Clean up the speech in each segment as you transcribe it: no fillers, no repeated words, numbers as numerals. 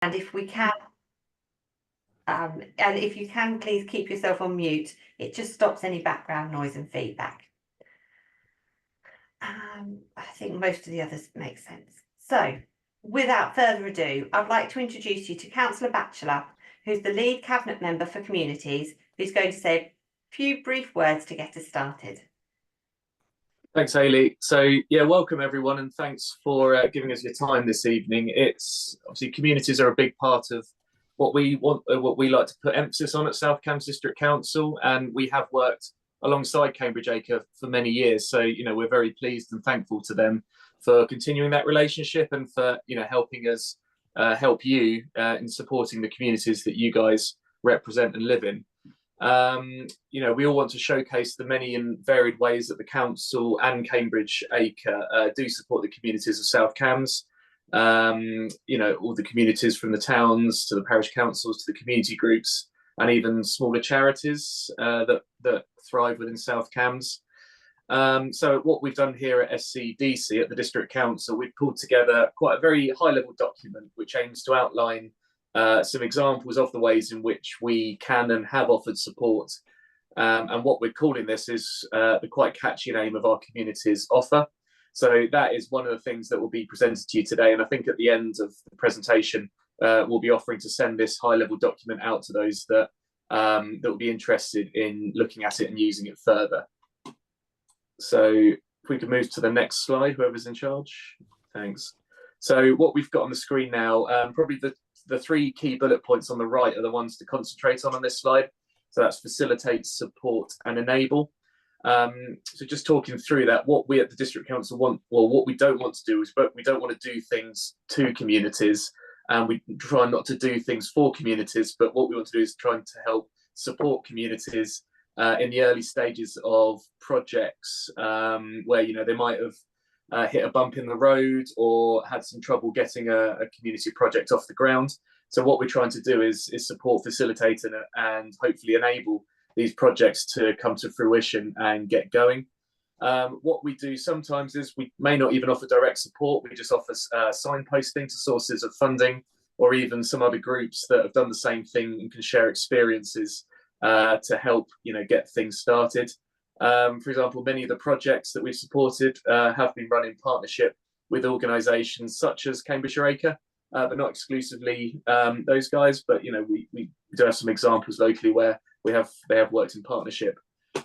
And if we can, and if you can, please keep yourself on mute. It just stops any background noise and feedback. I think most of the others make sense. So, without further ado, I'd like to introduce you to Councillor Batchelor, who's the lead cabinet member for communities, who's going to say a few brief words to get us started. Thanks, Hayley. So, yeah, welcome everyone, and thanks for giving us your time this evening. It's obviously communities are a big part of what we want, what we like to put emphasis on at South Cambs District Council, and we have worked alongside Cambridge Acre for many years. So, we're very pleased and thankful to them for continuing that relationship and for helping us help you in supporting the communities that you guys represent and live in. We all want to showcase the many and varied ways that the council and Cambridge Acre do support the communities of South Cambs. All the communities from the towns to the parish councils to the community groups and even smaller charities that thrive within South Cambs. So what we've done here at SCDC at the District Council, we've pulled together quite a very high-level document which aims to outline some examples of the ways in which we can and have offered support. And what we're calling this is the quite catchy name of our community's offer. So that is one of the things that will be presented to you today. And I think at the end of the presentation, we'll be offering to send this high-level document out to those that will be interested in looking at it and using it further. So if we could move to the next slide, whoever's in charge. Thanks. So what we've got on the screen now, probably the three key bullet points on the right are the ones to concentrate on this slide. So that's facilitate, support, and enable. So just talking through that, what we at the District Council want, well, what we don't want to do is, but we don't want to do things to communities, and we try not to do things for communities, but what we want to do is trying to help support communities in the early stages of projects where they might have hit a bump in the road or had some trouble getting a community project off the ground. So what we're trying to do is support, facilitate, and hopefully enable these projects to come to fruition and get going. What we do sometimes is we may not even offer direct support. We just offer signposting to sources of funding, or even some other groups that have done the same thing and can share experiences to help get things started. For example, many of the projects that we've supported have been run in partnership with organisations such as Cambridgeshire Acre, but not exclusively those guys. But we do have some examples locally where they have worked in partnership.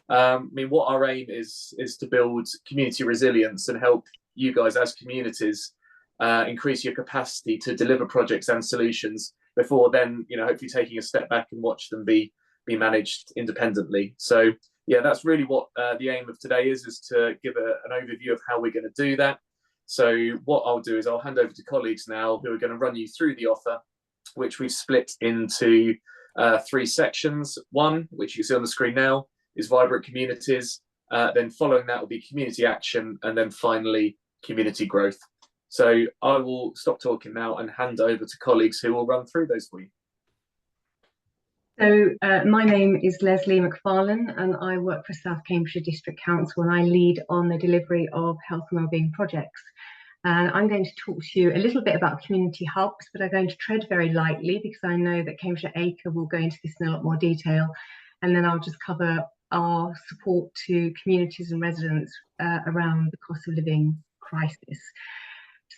What our aim is to build community resilience and help you guys as communities increase your capacity to deliver projects and solutions before then, hopefully taking a step back and watch them be managed independently. So yeah, that's really what the aim of today is to give an overview of how we're going to do that. So what I'll do is I'll hand over to colleagues now who are going to run you through the offer, which we've split into three sections. One, which you see on the screen now, is vibrant communities. Then following that will be community action, and then finally community growth. So I will stop talking now and hand over to colleagues who will run through those for you. So my name is Leslie McFarlane, and I work for South Cambridgeshire District Council, and I lead on the delivery of health and wellbeing projects. And I'm going to talk to you a little bit about community hubs, but I'm going to tread very lightly because I know that Cambridgeshire Acre will go into this in a lot more detail. And then I'll just cover our support to communities and residents around the cost of living crisis.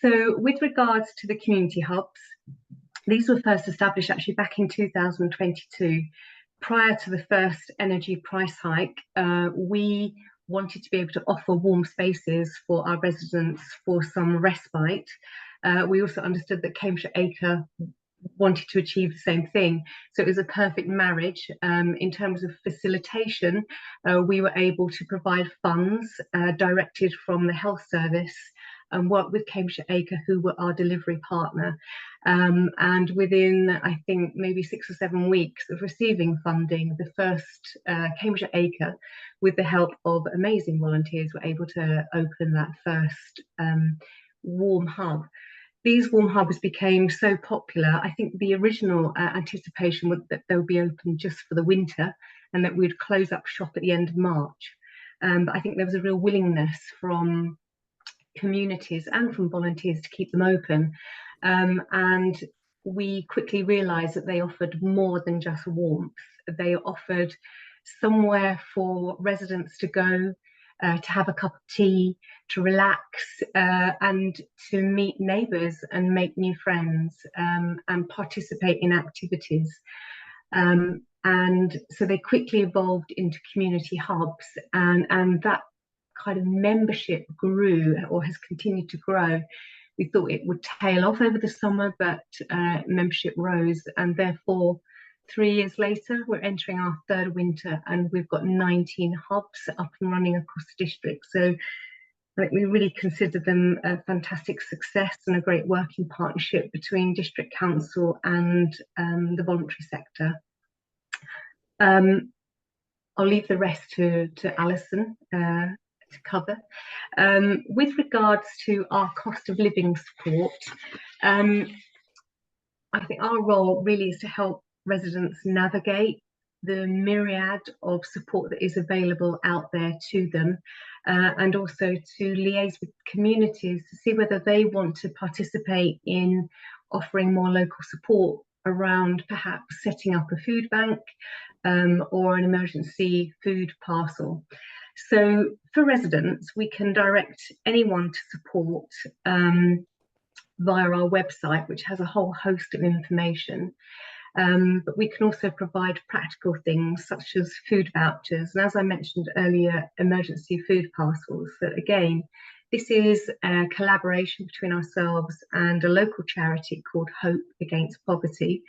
So with regards to the community hubs, these were first established actually back in 2022. Prior to the first energy price hike, we wanted to be able to offer warm spaces for our residents for some respite. We also understood that Cambridgeshire Acre wanted to achieve the same thing. So it was a perfect marriage. In terms of facilitation, we were able to provide funds directed from the health service and work with Cambridgeshire Acre, who were our delivery partner. And within, I think, maybe 6 or 7 weeks of receiving funding, the first Cambridgeshire Acre, with the help of amazing volunteers, were able to open that first warm hub. These warm hubs became so popular. I think the original anticipation was that they would be open just for the winter and that we'd close up shop at the end of March. But I think there was a real willingness from communities and from volunteers to keep them open. And we quickly realised that they offered more than just warmth. They offered somewhere for residents to go, to have a cup of tea, to relax, and to meet neighbours and make new friends, and participate in activities. And so they quickly evolved into community hubs, and that kind of membership grew, or has continued to grow. We thought it would tail off over the summer, but membership rose, and therefore 3 years later we're entering our third winter, and we've got 19 hubs up and running across the district. So we really consider them a fantastic success and a great working partnership between district council and the voluntary sector. I'll leave the rest to Alison to cover. With regards to our cost of living support, I think our role really is to help residents navigate the myriad of support that is available out there to them, and also to liaise with communities to see whether they want to participate in offering more local support around perhaps setting up a food bank, or an emergency food parcel. So for residents, we can direct anyone to support via our website, which has a whole host of information. But we can also provide practical things such as food vouchers, and as I mentioned earlier, emergency food parcels. So again, this is a collaboration between ourselves and a local charity called Hope Against Poverty.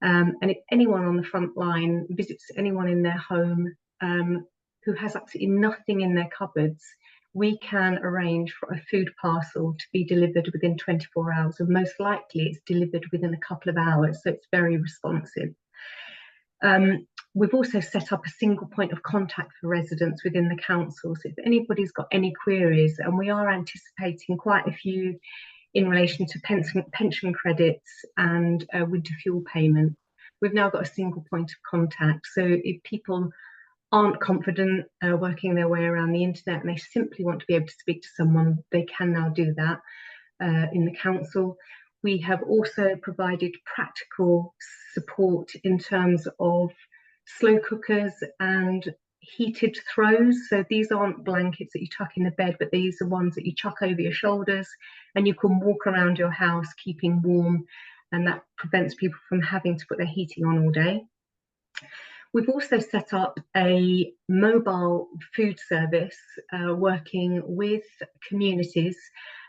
And if anyone on the front line visits anyone in their home who has absolutely nothing in their cupboards, we can arrange for a food parcel to be delivered within 24 hours, and most likely it's delivered within a couple of hours, so it's very responsive. We've also set up a single point of contact for residents within the council, so if anybody's got any queries, and we are anticipating quite a few in relation to pension credits and winter fuel payment, we've now got a single point of contact. So if people aren't confident working their way around the internet and they simply want to be able to speak to someone, they can now do that in the council. We have also provided practical support in terms of slow cookers and heated throws. So these aren't blankets that you tuck in the bed, but these are ones that you chuck over your shoulders and you can walk around your house keeping warm, and that prevents people from having to put their heating on all day. We've also set up a mobile food service working with communities,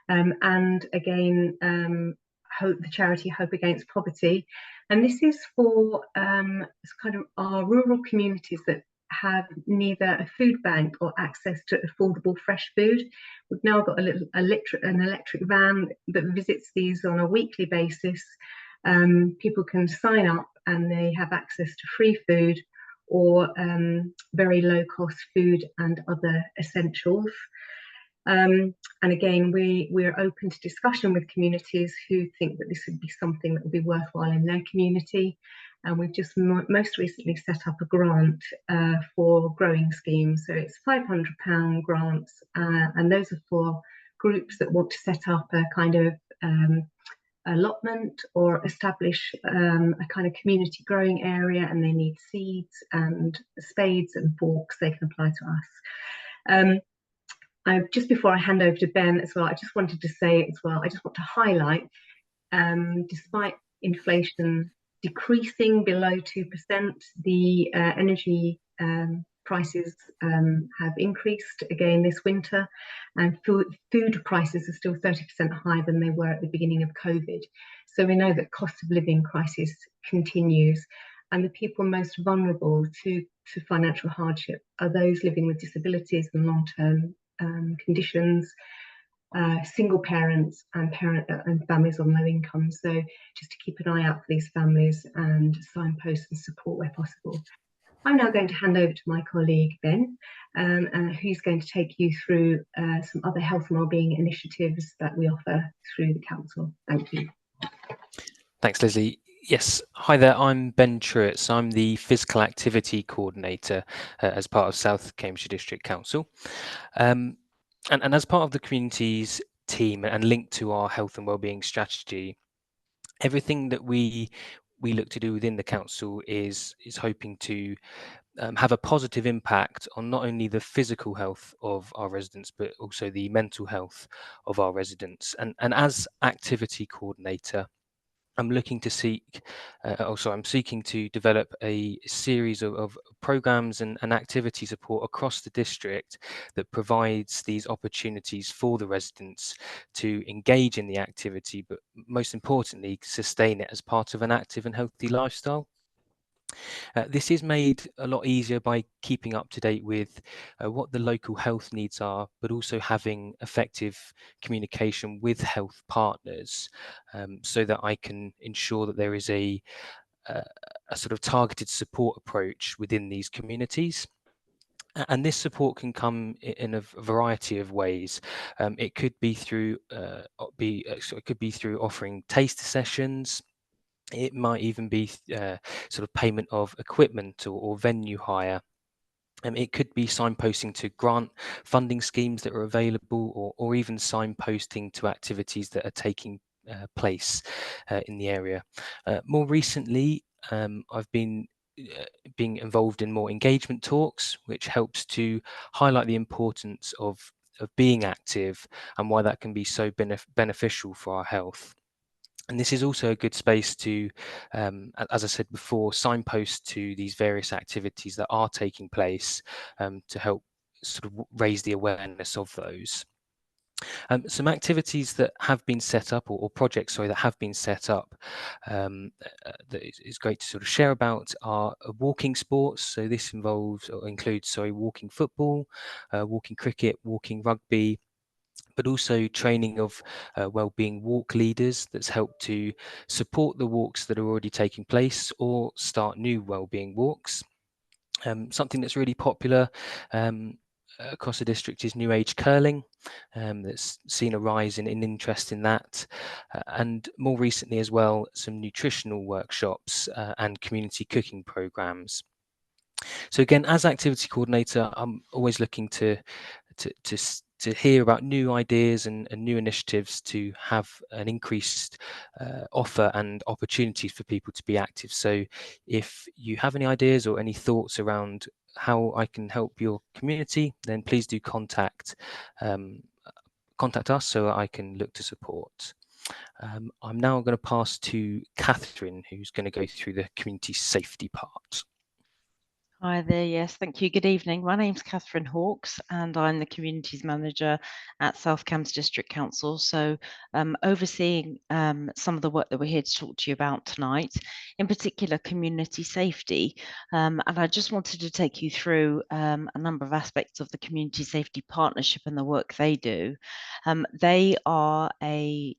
and again, the charity Hope Against Poverty. And this is for kind of our rural communities that have neither a food bank or access to affordable fresh food. We've now got an electric van that visits these on a weekly basis. People can sign up and they have access to free food or very low cost food and other essentials. And again, we're open to discussion with communities who think that this would be something that would be worthwhile in their community. And we've just most recently set up a grant for growing schemes. So it's £500 grants, and those are for groups that want to set up a kind of allotment or establish a kind of community growing area, and they need seeds and spades and forks. They can apply to us. Just before I hand over to Ben as well, I just wanted to say as well, I just want to highlight, despite inflation decreasing below 2%, the energy prices have increased again this winter, and food prices are still 30% higher than they were at the beginning of COVID. So we know that cost of living crisis continues, and the people most vulnerable to financial hardship are those living with disabilities and long-term conditions, single parents and families on low income. So just to keep an eye out for these families and signpost and support where possible. I'm now going to hand over to my colleague Ben, who's going to take you through some other health and wellbeing initiatives that we offer through the council. Thank you. Thanks, Leslie. Yes, hi there, I'm Ben Truitts. I'm the Physical Activity Coordinator as part of South Cambridgeshire District Council. And as part of the community's team and linked to our health and wellbeing strategy, Everything that we look to do within the council is hoping to have a positive impact on not only the physical health of our residents, but also the mental health of our residents. And as activity coordinator, I'm looking to seek, I'm seeking to develop a series of programs and activity support across the district that provides these opportunities for the residents to engage in the activity, but most importantly, sustain it as part of an active and healthy lifestyle. This is made a lot easier by keeping up to date with what the local health needs are, but also having effective communication with health partners, so that I can ensure that there is a sort of targeted support approach within these communities. And this support can come in a variety of ways. It could be through offering taster sessions. It might even be sort of payment of equipment or venue hire. It could be signposting to grant funding schemes that are available, or even signposting to activities that are taking place in the area. More recently, I've been being involved in more engagement talks, which helps to highlight the importance of being active and why that can be so beneficial for our health. And this is also a good space to, as I said before, signpost to these various activities that are taking place, to help sort of raise the awareness of those. Some activities that have been set up, or projects, sorry, that have been set up, that is great to sort of share about, are walking sports. So this includes walking football, walking cricket, walking rugby, but also training of wellbeing walk leaders that's helped to support the walks that are already taking place or start new wellbeing walks. Something that's really popular across the district is new age curling. That's seen a rise in interest in that, and more recently as well, some nutritional workshops and community cooking programs. So again, as activity coordinator, I'm always looking to hear about new ideas and new initiatives to have an increased offer and opportunities for people to be active. So if you have any ideas or any thoughts around how I can help your community, then please do contact us so I can look to support. I'm now going to pass to Catherine, who's going to go through the community safety part. Hi there, yes, thank you. Good evening. My name's Catherine Hawkes and I'm the Communities Manager at South Cambs District Council. So overseeing some of the work that we're here to talk to you about tonight, in particular community safety. And I just wanted to take you through a number of aspects of the Community Safety Partnership and the work they do. They are a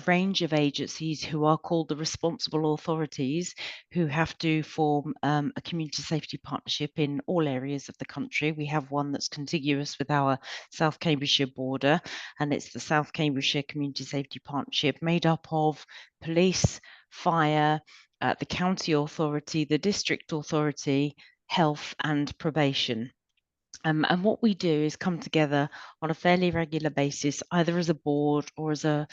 range of agencies who are called the responsible authorities, who have to form a community safety partnership in all areas of the country. We have one that's contiguous with our South Cambridgeshire border, and it's the South Cambridgeshire Community Safety Partnership, made up of police, fire, the county authority, the district authority, health and probation. And what we do is come together on a fairly regular basis, either as a board or as a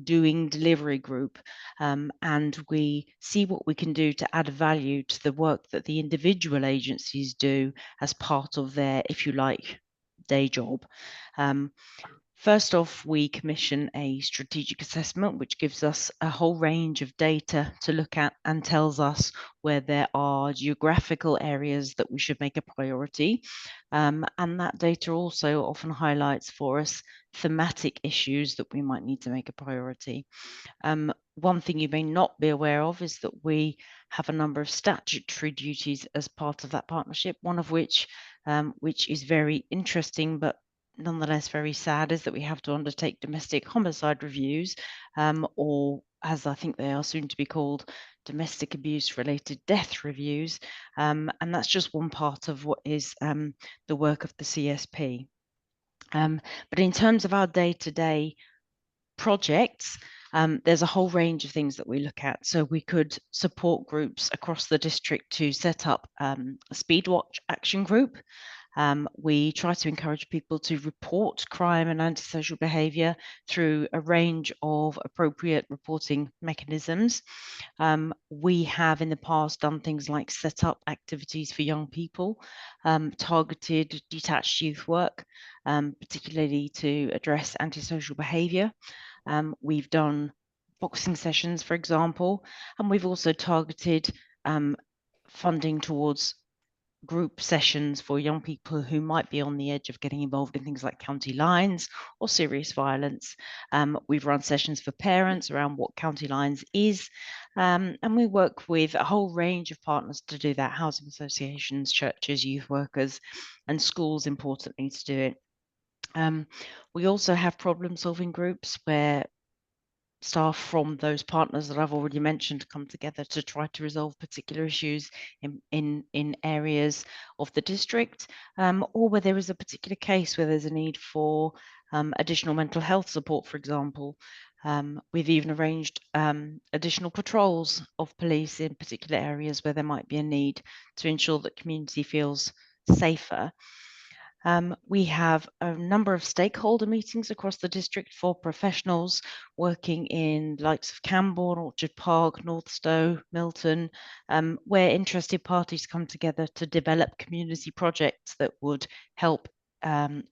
doing delivery group, and we see what we can do to add value to the work that the individual agencies do as part of their, if you like, day job. First off, we commission a strategic assessment, which gives us a whole range of data to look at and tells us where there are geographical areas that we should make a priority. And that data also often highlights for us thematic issues that we might need to make a priority. One thing you may not be aware of is that we have a number of statutory duties as part of that partnership, one of which is very interesting, but nonetheless very sad, is that we have to undertake domestic homicide reviews, or as I think they are soon to be called, domestic abuse related death reviews, and that's just one part of what is the work of the CSP. But in terms of our day-to-day projects, there's a whole range of things that we look at. So we could support groups across the district to set up a speed watch action group. We try to encourage people to report crime and antisocial behaviour through a range of appropriate reporting mechanisms. We have in the past done things like set up activities for young people, targeted detached youth work, particularly to address antisocial behaviour. We've done boxing sessions, for example, and we've also targeted funding towards group sessions for young people who might be on the edge of getting involved in things like county lines or serious violence. We've run sessions for parents around what county lines is, and we work with a whole range of partners to do that: housing associations, churches, youth workers, and schools, importantly, to do it. We also have problem-solving groups where staff from those partners that I've already mentioned come together to try to resolve particular issues in areas of the district, or where there is a particular case where there's a need for additional mental health support, for example. We've even arranged additional patrols of police in particular areas where there might be a need to ensure that community feels safer. We have a number of stakeholder meetings across the district for professionals working in the likes of Camborne, Orchard Park, Northstowe, Milton, where interested parties come together to develop community projects that would help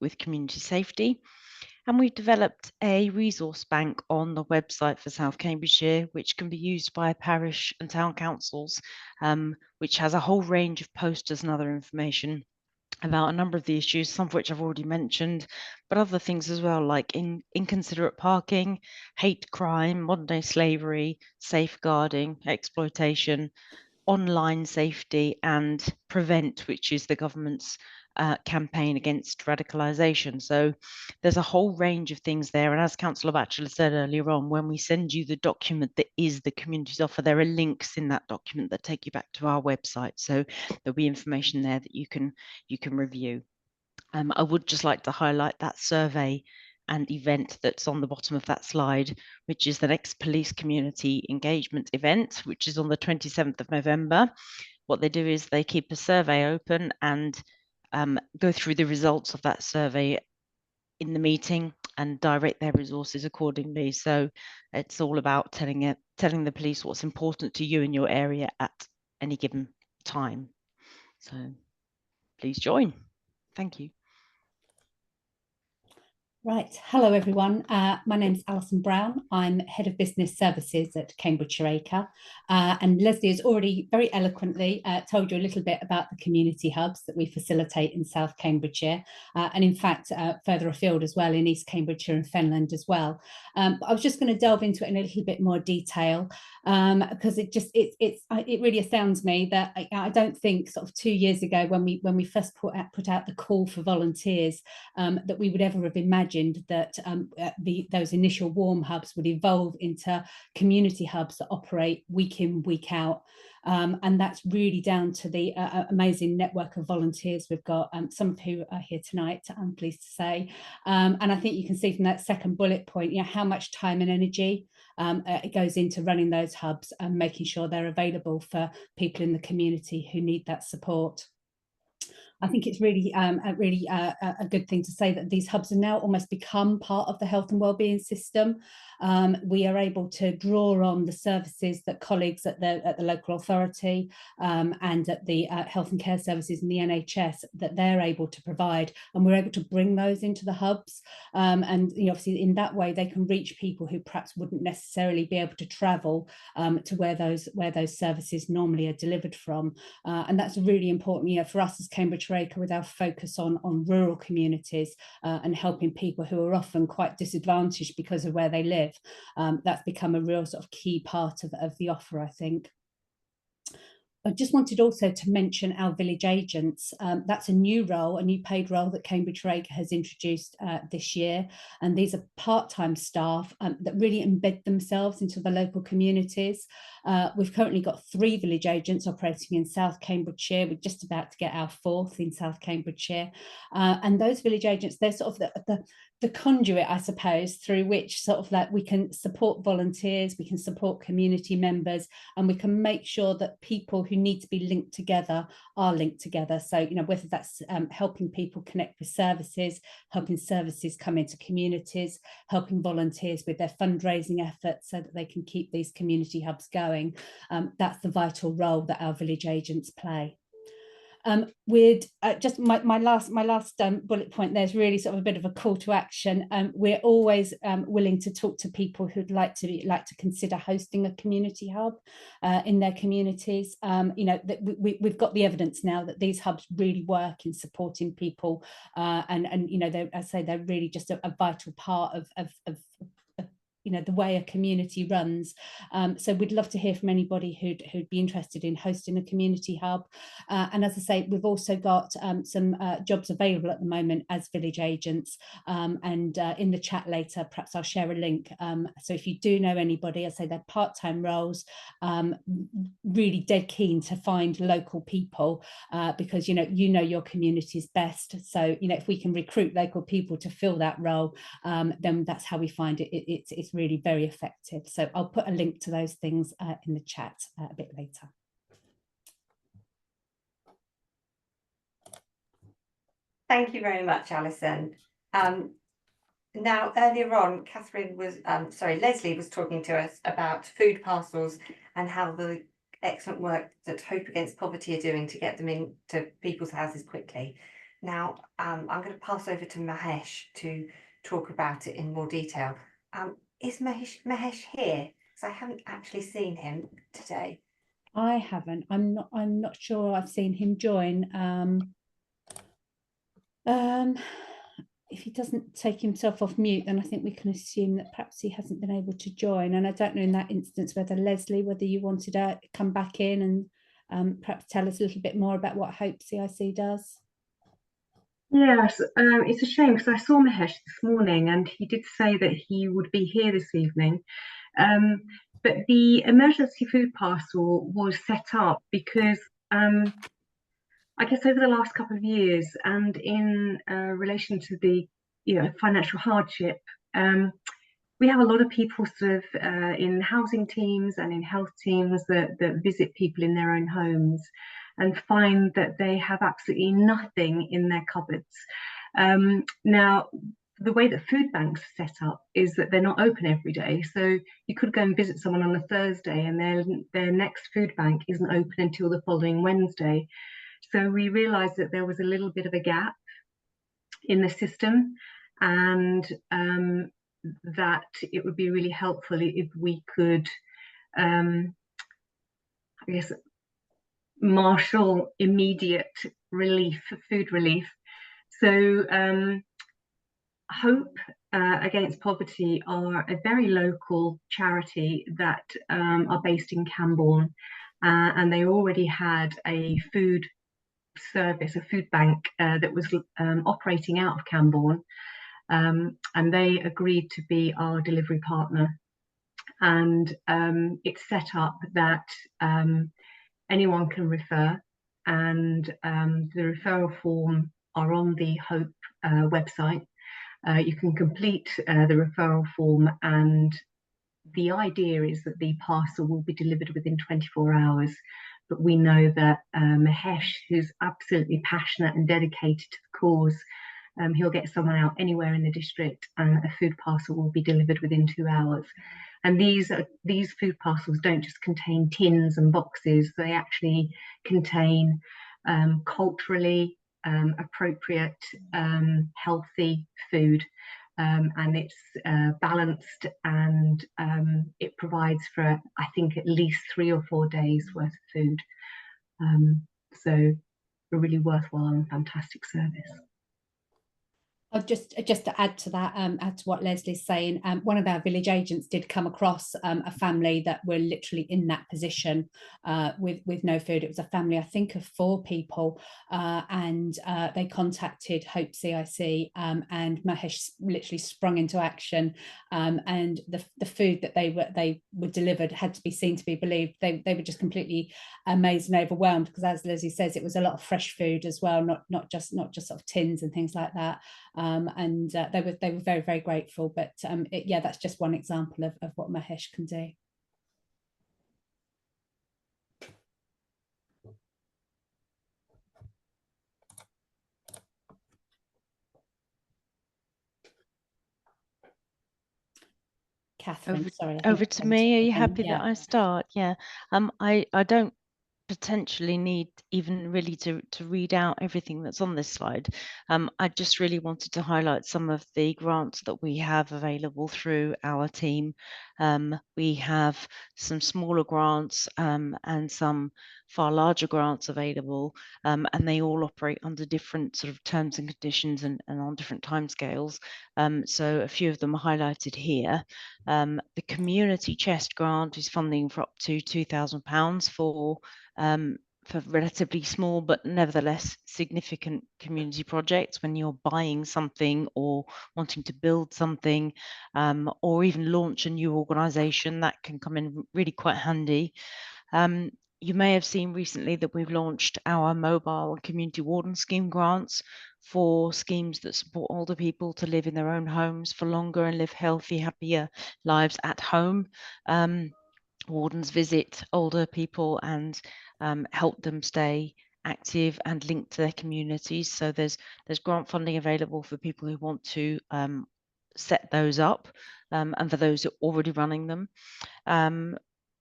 with community safety. And we've developed a resource bank on the website for South Cambridgeshire, which can be used by parish and town councils, which has a whole range of posters and other information about a number of the issues, some of which I've already mentioned, but other things as well, like inconsiderate parking, hate crime, modern day slavery, safeguarding, exploitation, online safety, and Prevent, which is the government's campaign against radicalisation. So there's a whole range of things there. And as Councillor Batchelor said earlier on, when we send you the document that is the community's offer, there are links in that document that take you back to our website. So there'll be information there that you can review. I would just like to highlight that survey and event that's on the bottom of that slide, which is the next police community engagement event, which is on the 27th of November. What they do is they keep a survey open and go through the results of that survey in the meeting and direct their resources accordingly. So it's all about telling the police what's important to you in your area at any given time. So please join. Thank you. Right, hello everyone. My name's Alison Brown. I'm Head of Business Services at Cambridgeshire Acre. And Leslie has already very eloquently told you a little bit about the community hubs that we facilitate in South Cambridgeshire, and in fact further afield as well in East Cambridgeshire and Fenland as well. But I was just going to delve into it in a little bit more detail because it really astounds me that I don't think sort of 2 years ago when we first put out the call for volunteers that we would ever have imagined that those initial warm hubs would evolve into community hubs that operate week in, week out. And that's really down to the amazing network of volunteers we've got, some of who are here tonight, I'm pleased to say. And I think you can see from that second bullet point, how much time and energy it goes into running those hubs and making sure they're available for people in the community who need that support. I think it's really a good thing to say that these hubs have now almost become part of the health and wellbeing system. We are able to draw on the services that colleagues at the local authority and at the health and care services in the NHS that they're able to provide, and we're able to bring those into the hubs. And obviously in that way they can reach people who perhaps wouldn't necessarily be able to travel to where those services normally are delivered from. And that's really important, for us as Cambridgeshire Acre, with our focus on rural communities and helping people who are often quite disadvantaged because of where they live. That's become a real sort of key part of the offer, I think. I just wanted also to mention our village agents. That's a new role, a new paid role that Cambridgeshire Acre has introduced this year. And these are part-time staff that really embed themselves into the local communities. We've currently got 3 village agents operating in South Cambridgeshire. We're just about to get our 4th in South Cambridgeshire. And those village agents, they're sort of the conduit, I suppose, through which sort of like we can support volunteers, we can support community members, and we can make sure that people who need to be linked together are linked together. So, you know, whether that's helping people connect with services, helping services come into communities, helping volunteers with their fundraising efforts so that they can keep these community hubs going. That's the vital role that our village agents play. With just my last bullet point, there's really sort of a bit of a call to action. We're always willing to talk to people who'd like to consider hosting a community hub in their communities. You know, that we've got the evidence now that these hubs really work in supporting people, and you know, I say they're really just a vital part of you know, the way a community runs. So we'd love to hear from anybody who'd be interested in hosting a community hub. And as I say, we've also got some jobs available at the moment as village agents. And in the chat later, perhaps I'll share a link. So if you do know anybody, I say they're part-time roles, really dead keen to find local people, because you know your community's best. So you know, if we can recruit local people to fill that role, then that's how we find it's really very effective. So I'll put a link to those things in the chat a bit later. Thank you very much, Alison. Now, earlier on, Leslie was talking to us about food parcels and how the excellent work that Hope Against Poverty are doing to get them into people's houses quickly. Now, I'm going to pass over to Mahesh to talk about it in more detail. Is Mahesh here? Because I haven't actually seen him today. I haven't. I'm not sure I've seen him join. If he doesn't take himself off mute, then I think we can assume that perhaps he hasn't been able to join. And I don't know in that instance whether Leslie, whether you wanted to come back in and perhaps tell us a little bit more about what Hope CIC does. Yes, it's a shame because I saw Mahesh this morning and he did say that he would be here this evening. But the emergency food parcel was set up because I guess over the last couple of years and in relation to the financial hardship, we have a lot of people sort of in housing teams and in health teams that visit people in their own homes and find that they have absolutely nothing in their cupboards. Now, the way that food banks are set up is that they're not open every day. So you could go and visit someone on a Thursday and their next food bank isn't open until the following Wednesday. So we realized that there was a little bit of a gap in the system, and that it would be really helpful if we could, I guess, marshal immediate relief, food relief. So Hope Against Poverty are a very local charity that are based in Cambourne, and they already had a food service, a food bank that was operating out of Cambourne, and they agreed to be our delivery partner. And it's set up that anyone can refer, and the referral form are on the Hope website. You can complete the referral form, and the idea is that the parcel will be delivered within 24 hours. But we know that Mahesh, who's absolutely passionate and dedicated to the cause, he'll get someone out anywhere in the district and a food parcel will be delivered within 2 hours. And these food parcels don't just contain tins and boxes, they actually contain culturally appropriate, healthy food. And it's balanced, and it provides for, I think, at least 3 or 4 days worth of food. So a really worthwhile and fantastic service. Just to add to that, add to what Leslie's saying, one of our village agents did come across a family that were literally in that position with no food. It was a family, I think, of 4 people, and they contacted Hope CIC, and Mahesh literally sprung into action, and the food that they were delivered had to be seen to be believed. They were just completely amazed and overwhelmed, because as Leslie says, it was a lot of fresh food as well, not just sort of tins and things like that. and they were very, very grateful. But yeah, that's just one example of what Mahesh can do. Catherine, sorry. Over to me. Are you happy yeah. that I start? Yeah. I don't potentially need even really to read out everything that's on this slide. I just really wanted to highlight some of the grants that we have available through our team. We have some smaller grants and some far larger grants available, and they all operate under different sort of terms and conditions and on different timescales. So a few of them are highlighted here. The Community Chest grant is funding for up to £2,000 for relatively small but nevertheless significant community projects when you're buying something or wanting to build something, or even launch a new organisation. That can come in really quite handy. You may have seen recently that we've launched our mobile and community warden scheme grants for schemes that support older people to live in their own homes for longer and live healthy, happier lives at home. Wardens visit older people and help them stay active and linked to their communities. So there's grant funding available for people who want to set those up, and for those who are already running them.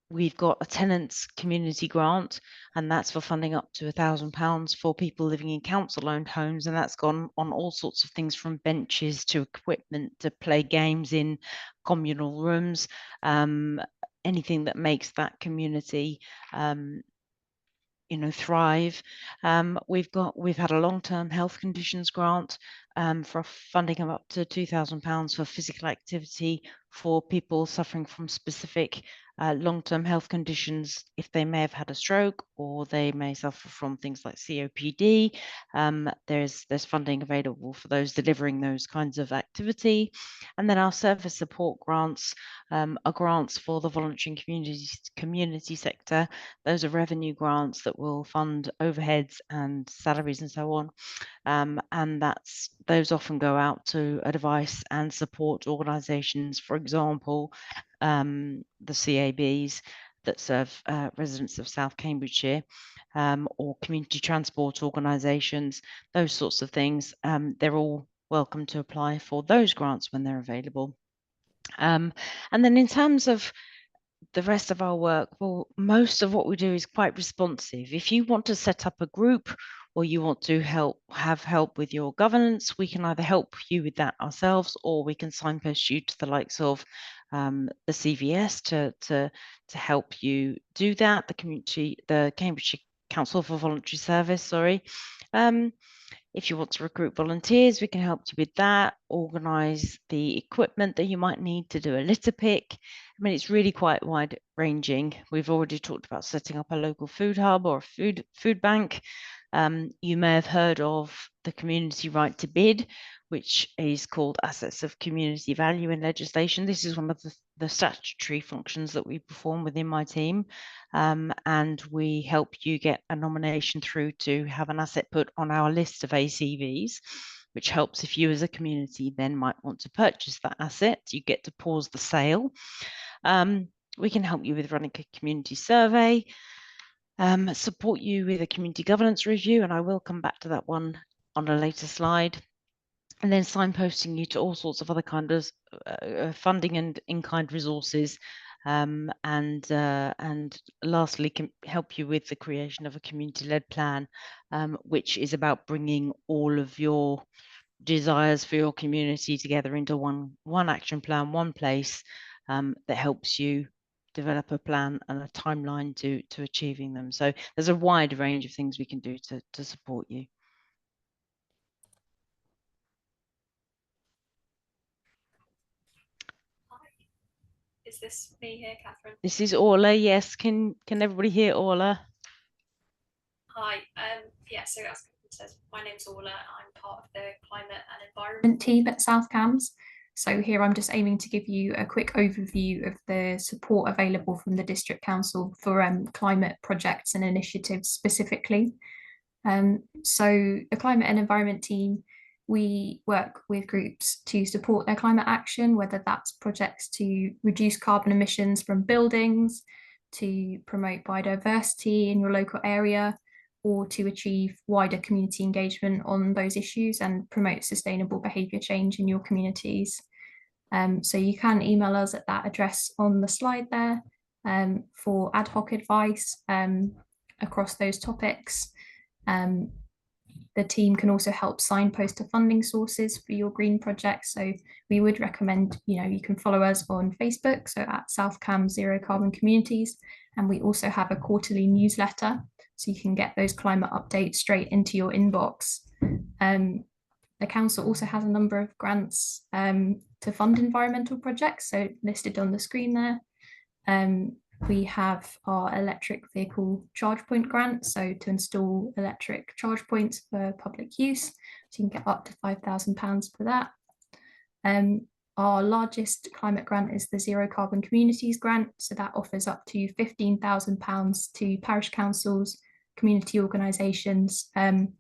We've got a tenants community grant, and that's for funding up to £1,000 for people living in council-owned homes, and that's gone on all sorts of things from benches to equipment to play games in communal rooms, anything that makes that community thrive. We've had a long-term health conditions grant for funding of up to £2,000 for physical activity for people suffering from specific long-term health conditions, if they may have had a stroke or they may suffer from things like COPD. There's funding available for those delivering those kinds of activity. And then our service support grants are grants for the voluntary and community sector. Those are revenue grants that will fund overheads and salaries and so on. And those often go out to advice and support organisations, for example, the CABs that serve residents of South Cambridgeshire, or community transport organisations, those sorts of things. They're all welcome to apply for those grants when they're available. And then in terms of the rest of our work, well, most of what we do is quite responsive. If you want to set up a group or you want to have help with your governance, we can either help you with that ourselves, or we can signpost you to the likes of the CVS to help you do that. The Cambridgeshire Council for Voluntary Service, sorry. If you want to recruit volunteers, we can help you with that, organise the equipment that you might need to do a litter pick. I mean, it's really quite wide ranging. We've already talked about setting up a local food hub or a food bank. You may have heard of the community right to bid, which is called assets of community value in legislation. This is one of the statutory functions that we perform within my team. And we help you get a nomination through to have an asset put on our list of ACVs, which helps if you as a community then might want to purchase that asset. You get to pause the sale. We can help you with running a community survey, support you with a community governance review, and I will come back to that one on a later slide. And then signposting you to all sorts of other kinds of funding and in-kind resources. And lastly, can help you with the creation of a community-led plan, which is about bringing all of your desires for your community together into one action plan, one place, that helps you develop a plan and a timeline to achieving them. So there's a wide range of things we can do to support you. Is this me here, Catherine? This is Orla. Yes, can everybody hear Orla? Hi. Yeah. So as Catherine says, my name's Orla. I'm part of the climate and environment team at South Cambs. So here I'm just aiming to give you a quick overview of the support available from the District Council for climate projects and initiatives specifically. So the climate and environment team we work with groups to support their climate action, whether that's projects to reduce carbon emissions from buildings, to promote biodiversity in your local area, or to achieve wider community engagement on those issues and promote sustainable behaviour change in your communities. So you can email us at that address on the slide there for ad hoc advice across those topics. The team can also help signpost to funding sources for your green projects. So we would recommend, you can follow us on Facebook, so at South Cam Zero Carbon Communities. And we also have a quarterly newsletter, so you can get those climate updates straight into your inbox. The council also has a number of grants to fund environmental projects, so listed on the screen there. We have our electric vehicle charge point grant, so to install electric charge points for public use, so you can get up to £5,000 for that. Our largest climate grant is the Zero Carbon Communities grant, so that offers up to £15,000 to parish councils, community organisations, and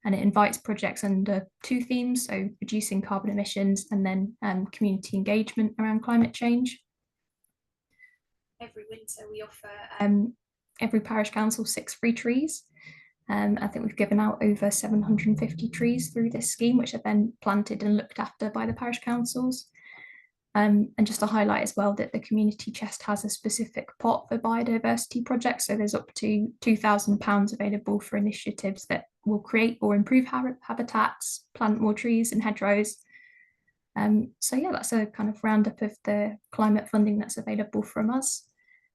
it invites projects under 2 themes, so reducing carbon emissions and then community engagement around climate change. Every winter we offer every parish council 6 free trees. I think we've given out over 750 trees through this scheme, which are then planted and looked after by the parish councils. And just to highlight as well that the community chest has a specific pot for biodiversity projects, so there's up to £2,000 available for initiatives that will create or improve habitats, plant more trees and hedgerows. So yeah, that's a kind of roundup of the climate funding that's available from us.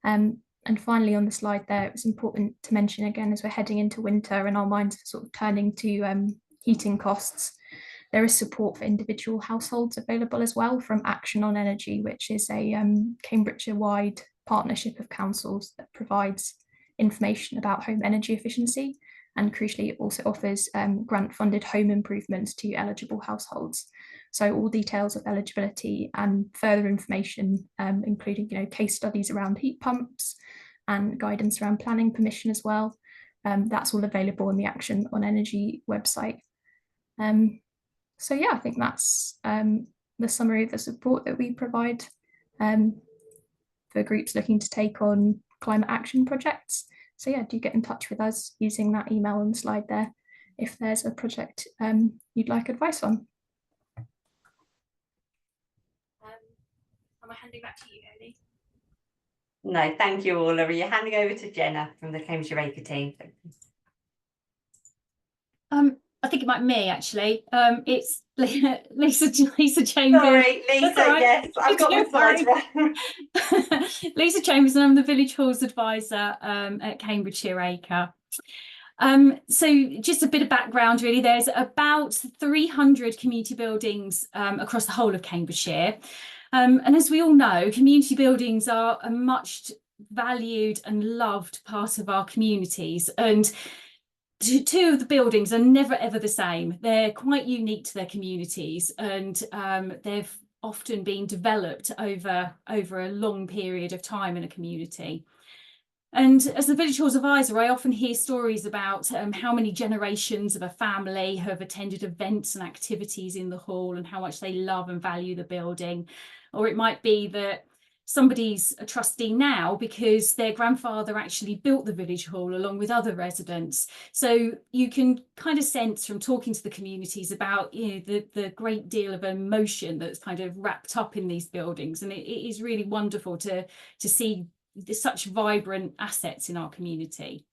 And finally on the slide there, it's important to mention again, as we're heading into winter and our minds are sort of turning to heating costs, there is support for individual households available as well from Action on Energy, which is a Cambridgeshire-wide partnership of councils that provides information about home energy efficiency. And crucially, it also offers grant-funded home improvements to eligible households. So all details of eligibility and further information, including case studies around heat pumps and guidance around planning permission as well. That's all available on the Action on Energy website. So yeah, I think that's the summary of the support that we provide for groups looking to take on climate action projects. So yeah, do get in touch with us using that email on the slide there if there's a project you'd like advice on. Am I handing back to you, Hayley? No, thank you, Orla. You're handing over to Jenna from the Cambridgeshire Acre team. I think it might be me actually. It's Lisa Chambers. Sorry, Lisa. Right. Yes, I've got my slides right. Lisa Chambers, and I'm the Village Halls Advisor at Cambridgeshire Acre. So just a bit of background really, there's about 300 community buildings across the whole of Cambridgeshire. And as we all know, community buildings are a much valued and loved part of our communities, and 2 of the buildings are never ever the same. They're quite unique to their communities, and they've often been developed over a long period of time in a community. And as the Village Halls Advisor, I often hear stories about how many generations of a family have attended events and activities in the hall and how much they love and value the building. Or it might be that somebody's a trustee now because their grandfather actually built the village hall along with other residents. So you can kind of sense from talking to the communities about the great deal of emotion that's kind of wrapped up in these buildings. And it is really wonderful to see such vibrant assets in our community.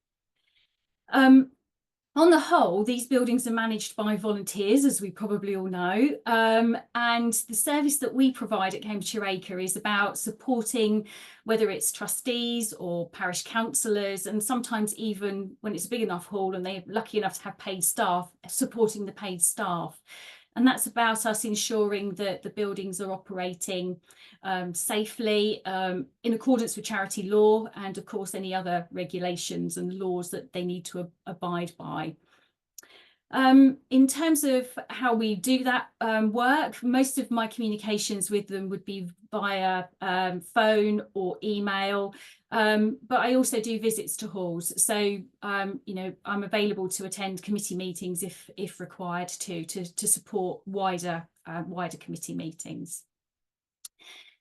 On the whole, these buildings are managed by volunteers, as we probably all know, and the service that we provide at Cambridgeshire Acre is about supporting, whether it's trustees or parish councillors, and sometimes even when it's a big enough hall and they're lucky enough to have paid staff, supporting the paid staff. And that's about us ensuring that the buildings are operating safely in accordance with charity law and of course any other regulations and laws that they need to abide by. In terms of how we do that work, most of my communications with them would be via phone or email, but I also do visits to halls. So, you know, I'm available to attend committee meetings if required to support wider committee meetings.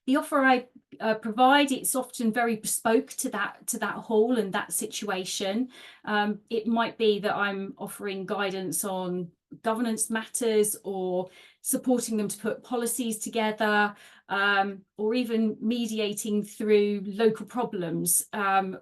The offer I provide, it's often very bespoke to that hall and that situation. It might be that I'm offering guidance on governance matters or supporting them to put policies together, or even mediating through local problems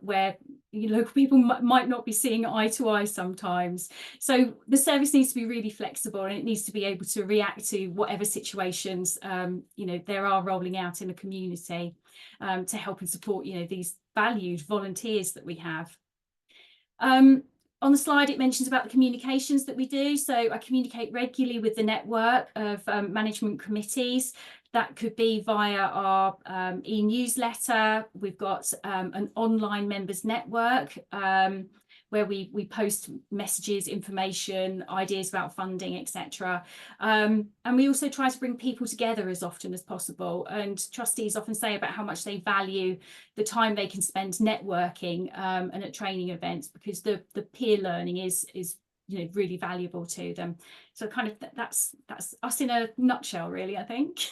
where local people might not be seeing eye to eye sometimes. So the service needs to be really flexible, and it needs to be able to react to whatever situations you know, there are rolling out in the community, to help and support, you know, these valued volunteers that we have. On the slide, it mentions about the communications that we do. So I communicate regularly with the network of management committees. That could be via our e-newsletter. We've got an online members network where we post messages, information, ideas about funding, etc. And we also try to bring people together as often as possible. And trustees often say about how much they value the time they can spend networking and at training events, because the peer learning is you know, really valuable to them. So kind of that's us in a nutshell, really, I think.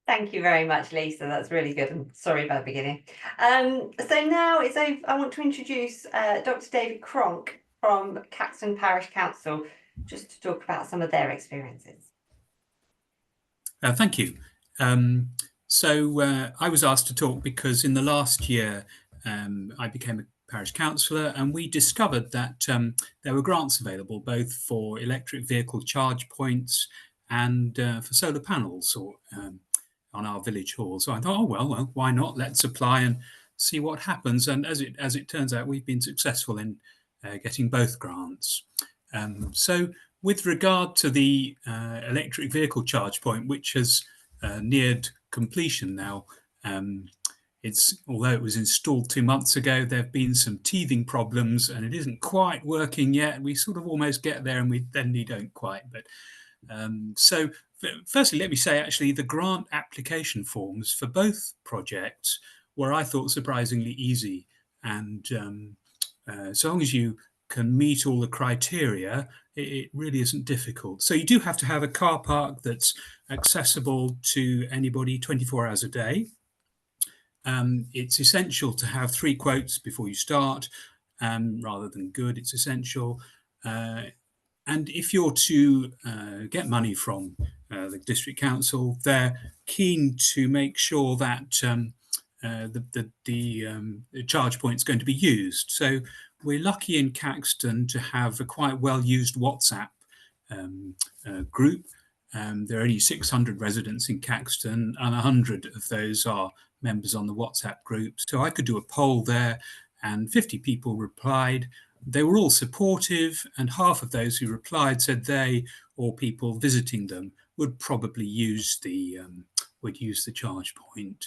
Thank you very much, Lisa. That's really good. I'm sorry about the beginning. So now I want to introduce Dr. David Cronk from Caxton Parish Council, just to talk about some of their experiences. Thank you. I was asked to talk because in the last year I became a parish councillor, and we discovered that there were grants available both for electric vehicle charge points and for solar panels or on our village hall. So I thought, oh well, why not? Let's apply and see what happens. And as it turns out, we've been successful in getting both grants. So with regard to the electric vehicle charge point, which has neared completion now, although it was installed 2 months ago, there have been some teething problems and it isn't quite working yet. We sort of almost get there and we don't quite. But so firstly, let me say, actually, the grant application forms for both projects were, I thought, surprisingly easy. And so long as you can meet all the criteria, it really isn't difficult. So you do have to have a car park that's accessible to anybody 24 hours a day. It's essential to have 3 quotes before you start, rather than good, it's essential. And if you're to get money from the district council, they're keen to make sure that the charge point is going to be used. So we're lucky in Caxton to have a quite well-used WhatsApp group. There are only 600 residents in Caxton, and 100 of those are members on the WhatsApp group. So I could do a poll there, and 50 people replied. They were all supportive, and half of those who replied said they or people visiting them would probably use the charge point.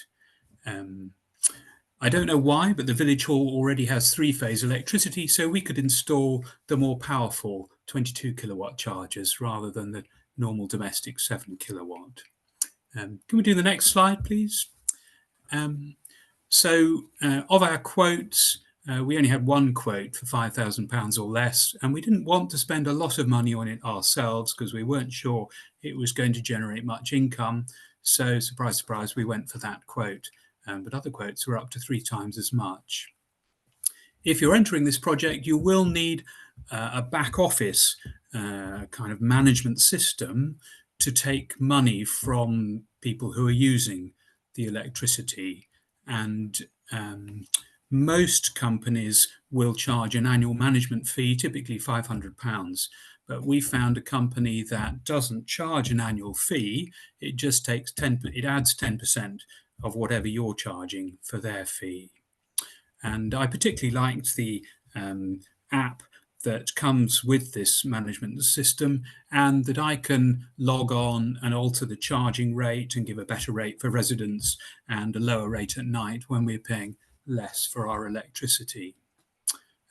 I don't know why, but the village hall already has 3-phase electricity, so we could install the more powerful 22 kilowatt chargers rather than the normal domestic 7 kilowatt. Can we do the next slide, please? Of our quotes, we only had 1 quote for £5,000 or less, and we didn't want to spend a lot of money on it ourselves because we weren't sure it was going to generate much income. So, surprise, surprise, we went for that quote. But other quotes were up to 3 times as much. If you're entering this project, you will need a back office kind of management system to take money from people who are using the electricity. And most companies will charge an annual management fee, typically £500. But we found a company that doesn't charge an annual fee. It just takes it adds 10% of whatever you're charging for their fee. And I particularly liked the app that comes with this management system, and that I can log on and alter the charging rate and give a better rate for residents and a lower rate at night when we're paying less for our electricity.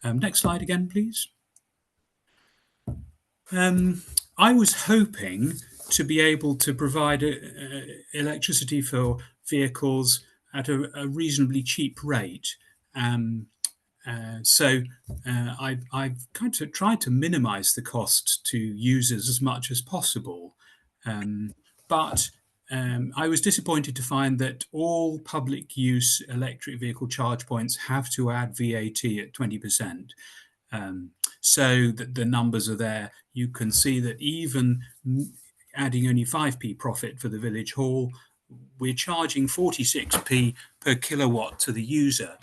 Next slide again, please. I was hoping to be able to provide electricity for vehicles at a reasonably cheap rate. So I've kind of tried to minimize the cost to users as much as possible. But I was disappointed to find that all public use electric vehicle charge points have to add VAT at 20%. So that the numbers are there. You can see that even adding only 5p profit for the village hall, we're charging 46p per kilowatt to the user.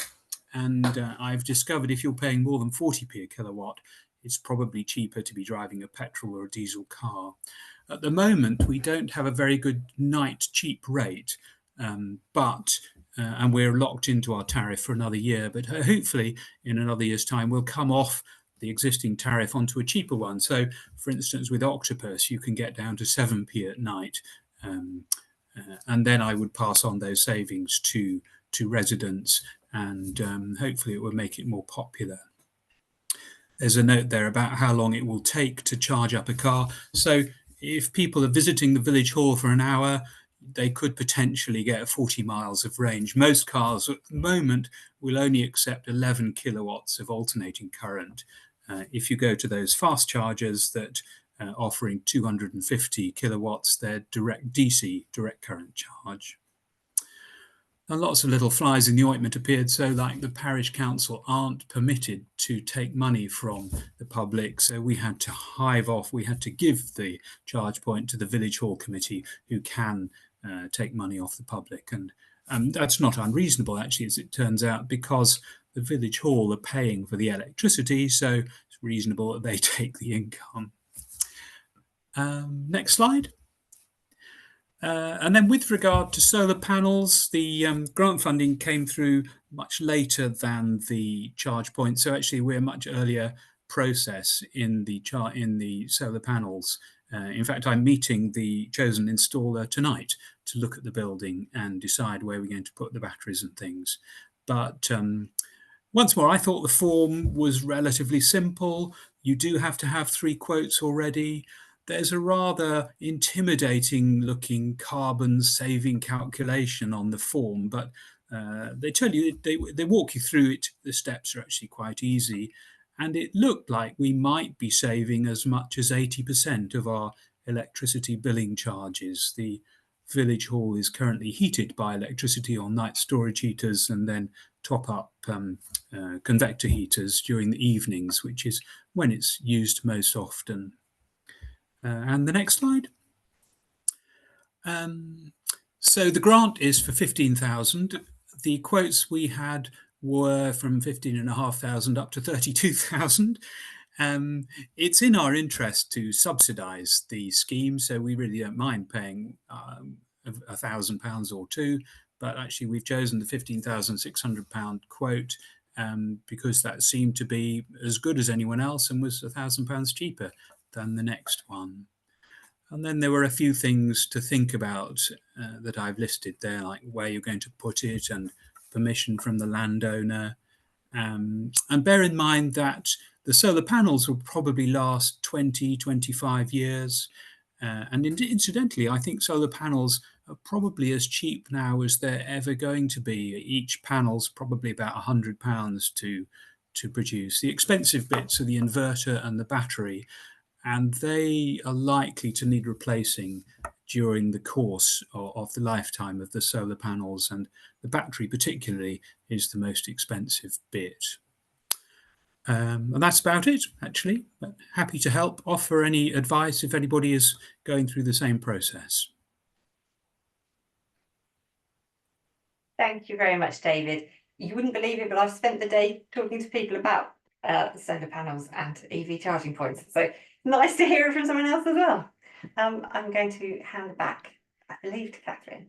And I've discovered if you're paying more than 40p a kilowatt, it's probably cheaper to be driving a petrol or a diesel car. At the moment, we don't have a very good night cheap rate, and we're locked into our tariff for another year. But hopefully, in another year's time, we'll come off the existing tariff onto a cheaper one. So, for instance, with Octopus, you can get down to 7p at night, and then I would pass on those savings to residents, and hopefully it will make it more popular. There's a note there about how long it will take to charge up a car. So if people are visiting the village hall for an hour, they could potentially get 40 miles of range. Most cars at the moment will only accept 11 kilowatts of alternating current. If you go to those fast chargers that offering 250 kilowatts, they're direct DC, direct current charge. And lots of little flies in the ointment appeared. So like the parish council aren't permitted to take money from the public. So we had to hive off, we had to give the charge point to the village hall committee, who can take money off the public. And that's not unreasonable, actually, as it turns out, because the village hall are paying for the electricity. So it's reasonable that they take the income. Next slide. And then with regard to solar panels, the grant funding came through much later than the charge point. So actually we're a much earlier process in the solar panels. In fact, I'm meeting the chosen installer tonight to look at the building and decide where we're going to put the batteries and things. But once more, I thought the form was relatively simple. You do have to have 3 quotes already. There's a rather intimidating looking carbon saving calculation on the form, but they tell you, they walk you through it. The steps are actually quite easy. And it looked like we might be saving as much as 80% of our electricity billing charges. The village hall is currently heated by electricity on night storage heaters, and then top up convector heaters during the evenings, which is when it's used most often. And the next slide. So the grant is for 15,000. The quotes we had were from 15,500 up to 32,000. It's in our interest to subsidise the scheme, so we really don't mind paying £1,000 or £2. But actually, we've chosen the £15,600 quote because that seemed to be as good as anyone else and was £1,000 cheaper than the next one. And then there were a few things to think about that I've listed there, like where you're going to put it and permission from the landowner. And bear in mind that the solar panels will probably last 20, 25 years. And incidentally, I think solar panels are probably as cheap now as they're ever going to be. Each panel's probably about £100 to produce. The expensive bits are the inverter and the battery, and they are likely to need replacing during the course of the lifetime of the solar panels, and the battery particularly is the most expensive bit. And that's about it, actually. But happy to help, offer any advice if anybody is going through the same process. Thank you very much, David. You wouldn't believe it, but I've spent the day talking to people about the solar panels and EV charging points. So nice to hear it from someone else as well. I'm going to hand back, I believe, to Catherine.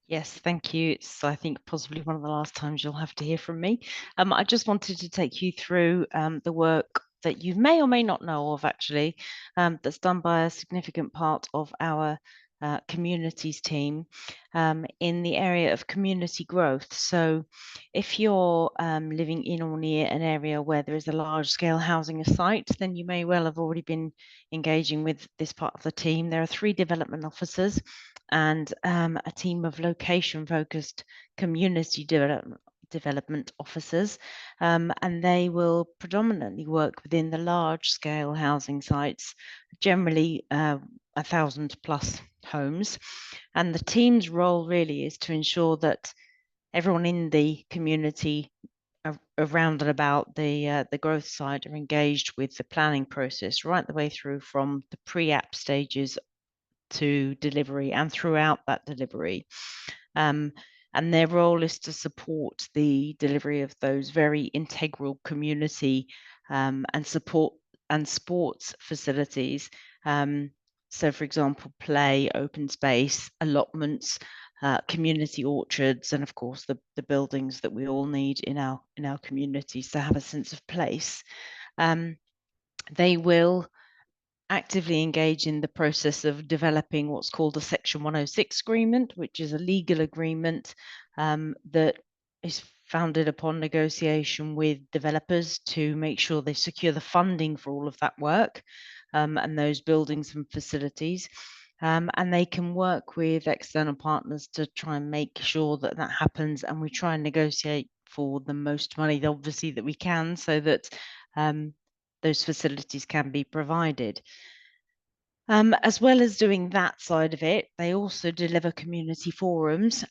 Yes, thank you. It's, I think, possibly one of the last times you'll have to hear from me. I just wanted to take you through the work that you may or may not know of, actually, that's done by a significant part of our communities team in the area of community growth. So if you're living in or near an area where there is a large scale housing site, then you may well have already been engaging with this part of the team. There are 3 development officers and a team of location focused community development officers, and they will predominantly work within the large scale housing sites, generally 1,000+ homes. And the team's role really is to ensure that everyone in the community around and about the growth side are engaged with the planning process right the way through from the pre-app stages to delivery and throughout that delivery. And their role is to support the delivery of those very integral community and support and sports facilities. So, for example, play, open space, allotments, community orchards, and of course the buildings that we all need in our communities to have a sense of place. They will actively engage in the process of developing what's called a Section 106 agreement, which is a legal agreement that is founded upon negotiation with developers to make sure they secure the funding for all of that work and those buildings and facilities. And they can work with external partners to try and make sure that that happens. And we try and negotiate for the most money, obviously, that we can, so that those facilities can be provided. As well as doing that side of it, they also deliver community forums,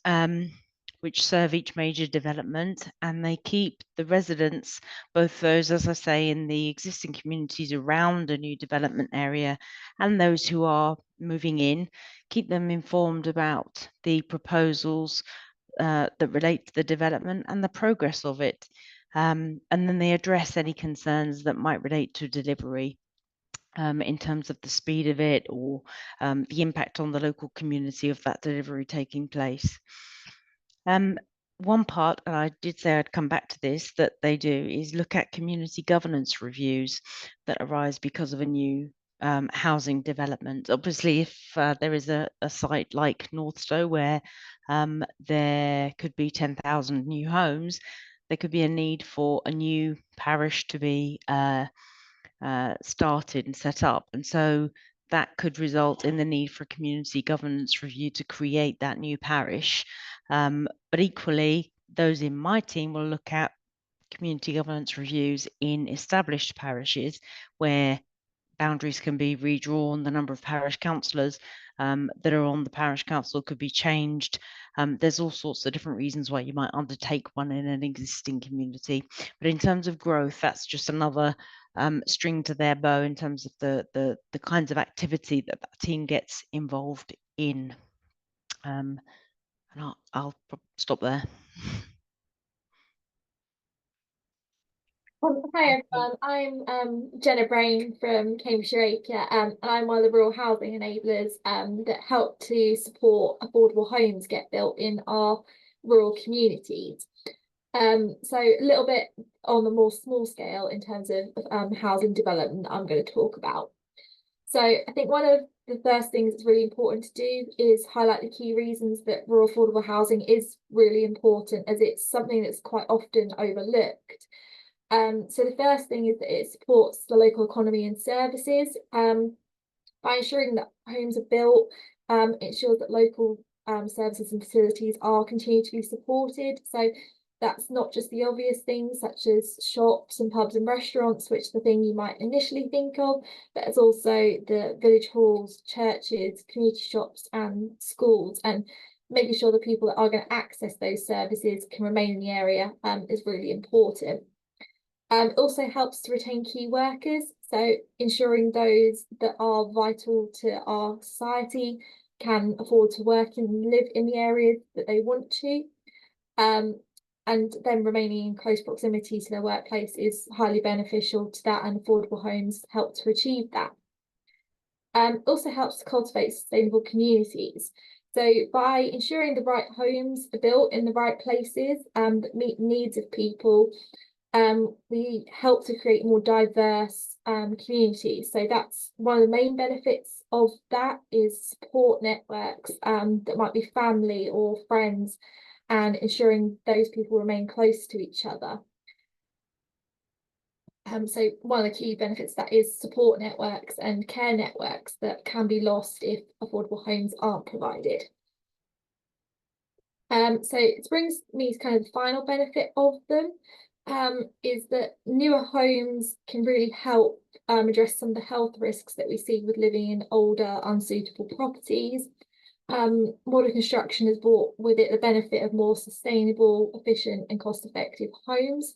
which serve each major development, and they keep the residents, both those, as I say, in the existing communities around a new development area and those who are moving in, keep them informed about the proposals that relate to the development and the progress of it. And then they address any concerns that might relate to delivery in terms of the speed of it or the impact on the local community of that delivery taking place. One part, and I did say I'd come back to this, that they do is look at community governance reviews that arise because of a new housing development. Obviously, if there is a site like Northstowe where there could be 10,000 new homes, there could be a need for a new parish to be started and set up. And so that could result in the need for a community governance review to create that new parish. But equally, those in my team will look at community governance reviews in established parishes where boundaries can be redrawn, the number of parish councillors that are on the parish council could be changed. There's all sorts of different reasons why you might undertake one in an existing community. But in terms of growth, that's just another string to their bow in terms of the kinds of activity that that team gets involved in. And I'll stop there. Hi everyone, I'm Jenna Brain from Cambridgeshire Acre, and I'm one of the rural housing enablers that help to support affordable homes get built in our rural communities. So a little bit on the more small scale in terms of housing development I'm going to talk about. So I think one of the first things that's really important to do is highlight the key reasons that rural affordable housing is really important, as it's something that's quite often overlooked. So the first thing is that it supports the local economy and services by ensuring that homes are built. It ensures that local services and facilities are continued to be supported. So that's not just the obvious things such as shops and pubs and restaurants, which is the thing you might initially think of, but it's also the village halls, churches, community shops and schools, and making sure the people that are going to access those services can remain in the area is really important. It also helps to retain key workers, so ensuring those that are vital to our society can afford to work and live in the areas that they want to. And then remaining in close proximity to their workplace is highly beneficial to that, and affordable homes help to achieve that. It also helps to cultivate sustainable communities. So by ensuring the right homes are built in the right places that meet the needs of people, we help to create more diverse communities. So that's one of the main benefits of that, is support networks that might be family or friends, and ensuring those people remain close to each other. So one of the key benefits of that is support networks and care networks that can be lost if affordable homes aren't provided. So it brings me to kind of the final benefit of them, is that newer homes can really help address some of the health risks that we see with living in older, unsuitable properties. Modern construction has brought with it the benefit of more sustainable, efficient and cost-effective homes,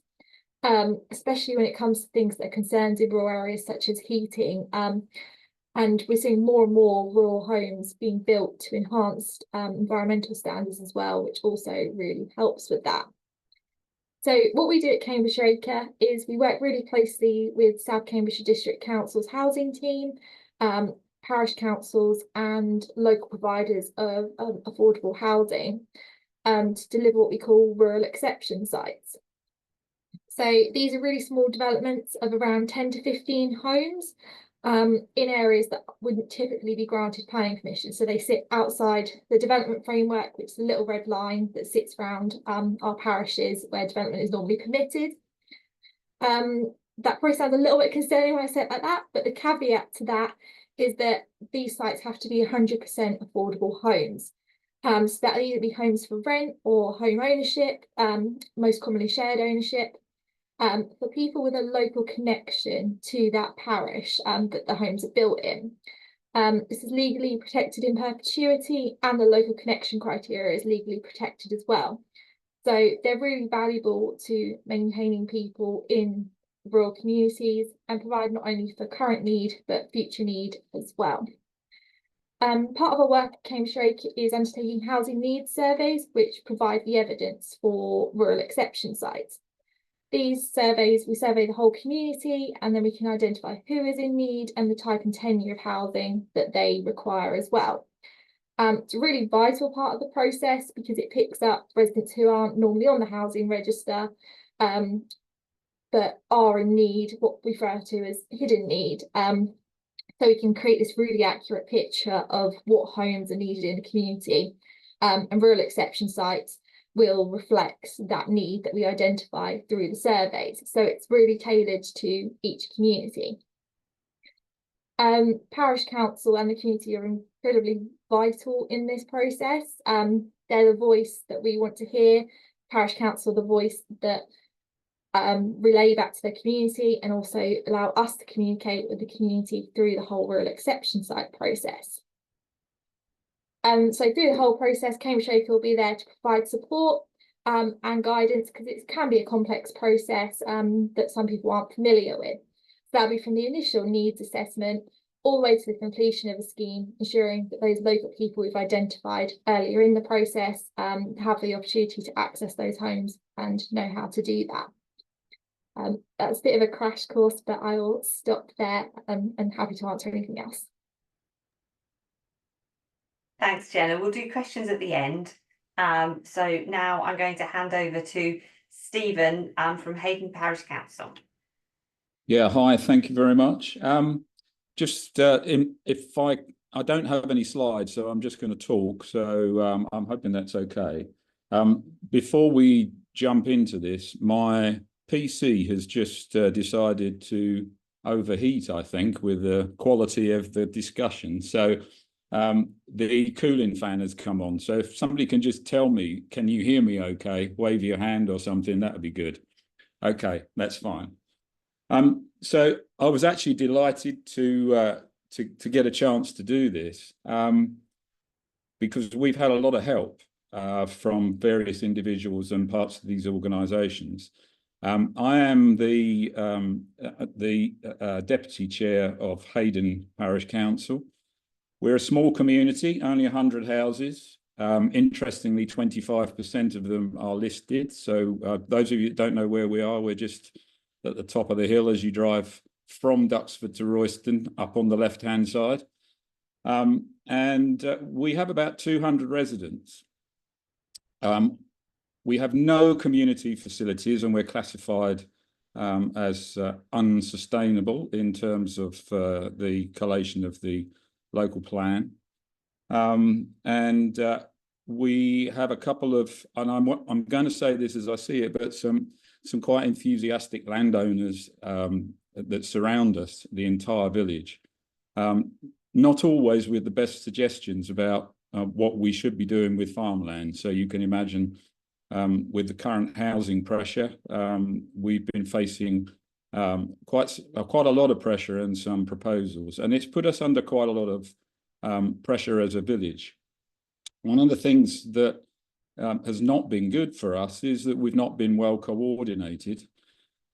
especially when it comes to things that are concerns in rural areas such as heating. And we're seeing more and more rural homes being built to enhanced environmental standards as well, which also really helps with that. So what we do at Cambridgeshire Acre is we work really closely with South Cambridgeshire District Council's housing team, parish councils and local providers of affordable housing to deliver what we call rural exception sites. So these are really small developments of around 10 to 15 homes in areas that wouldn't typically be granted planning permission. So they sit outside the development framework, which is a little red line that sits around our parishes where development is normally permitted. That probably sounds a little bit concerning when I say it like that, but the caveat to that is that these sites have to be 100% affordable homes. So that'll either be homes for rent or home ownership, most commonly shared ownership. For people with a local connection to that parish that the homes are built in. This is legally protected in perpetuity, and the local connection criteria is legally protected as well. So they're really valuable to maintaining people in rural communities and provide not only for current need but future need as well. Part of our work at Cambridgeshire Acre is undertaking housing needs surveys, which provide the evidence for rural exception sites. These surveys, we survey the whole community, and then we can identify who is in need and the type and tenure of housing that they require as well. It's a really vital part of the process because it picks up residents who aren't normally on the housing register, but are in need, what we refer to as hidden need. So we can create this really accurate picture of what homes are needed in the community, and rural exception sites will reflect that need that we identify through the surveys. So it's really tailored to each community. Parish council and the community are incredibly vital in this process. They're the voice that we want to hear. Parish council, the voice that relay back to their community and also allow us to communicate with the community through the whole rural exception site process. So through the whole process, Cambridgeshire Acre will be there to provide support and guidance, because it can be a complex process that some people aren't familiar with. So that'll be from the initial needs assessment all the way to the completion of a scheme, ensuring that those local people we've identified earlier in the process have the opportunity to access those homes and know how to do that. That's a bit of a crash course, but I will stop there and happy to answer anything else. Thanks, Jenna. We'll do questions at the end. So now I'm going to hand over to Stephen from Hayden Parish Council. Yeah, hi, thank you very much. If I don't have any slides, so I'm just going to talk, so I'm hoping that's okay. Before we jump into this, my PC has just decided to overheat, I think, with the quality of the discussion. So the cooling fan has come on. So if somebody can just tell me, can you hear me okay? Wave your hand or something, that would be good. Okay, that's fine. So I was actually delighted to get a chance to do this because we've had a lot of help from various individuals and parts of these organisations. I am the deputy chair of Hayden Parish Council. We're a small community, only 100 houses. Interestingly, 25% of them are listed. So those of you that don't know where we are, we're just at the top of the hill as you drive from Duxford to Royston, up on the left-hand side. And we have about 200 residents. We have no community facilities and we're classified as unsustainable in terms of the collation of the local plan. We have a couple of, and I'm going to say this as I see it, but some quite enthusiastic landowners that surround us, the entire village. Not always with the best suggestions about what we should be doing with farmland. So you can imagine with the current housing pressure, we've been facing quite a lot of pressure and some proposals, and it's put us under quite a lot of pressure as a village. One of the things that has not been good for us is that we've not been well coordinated,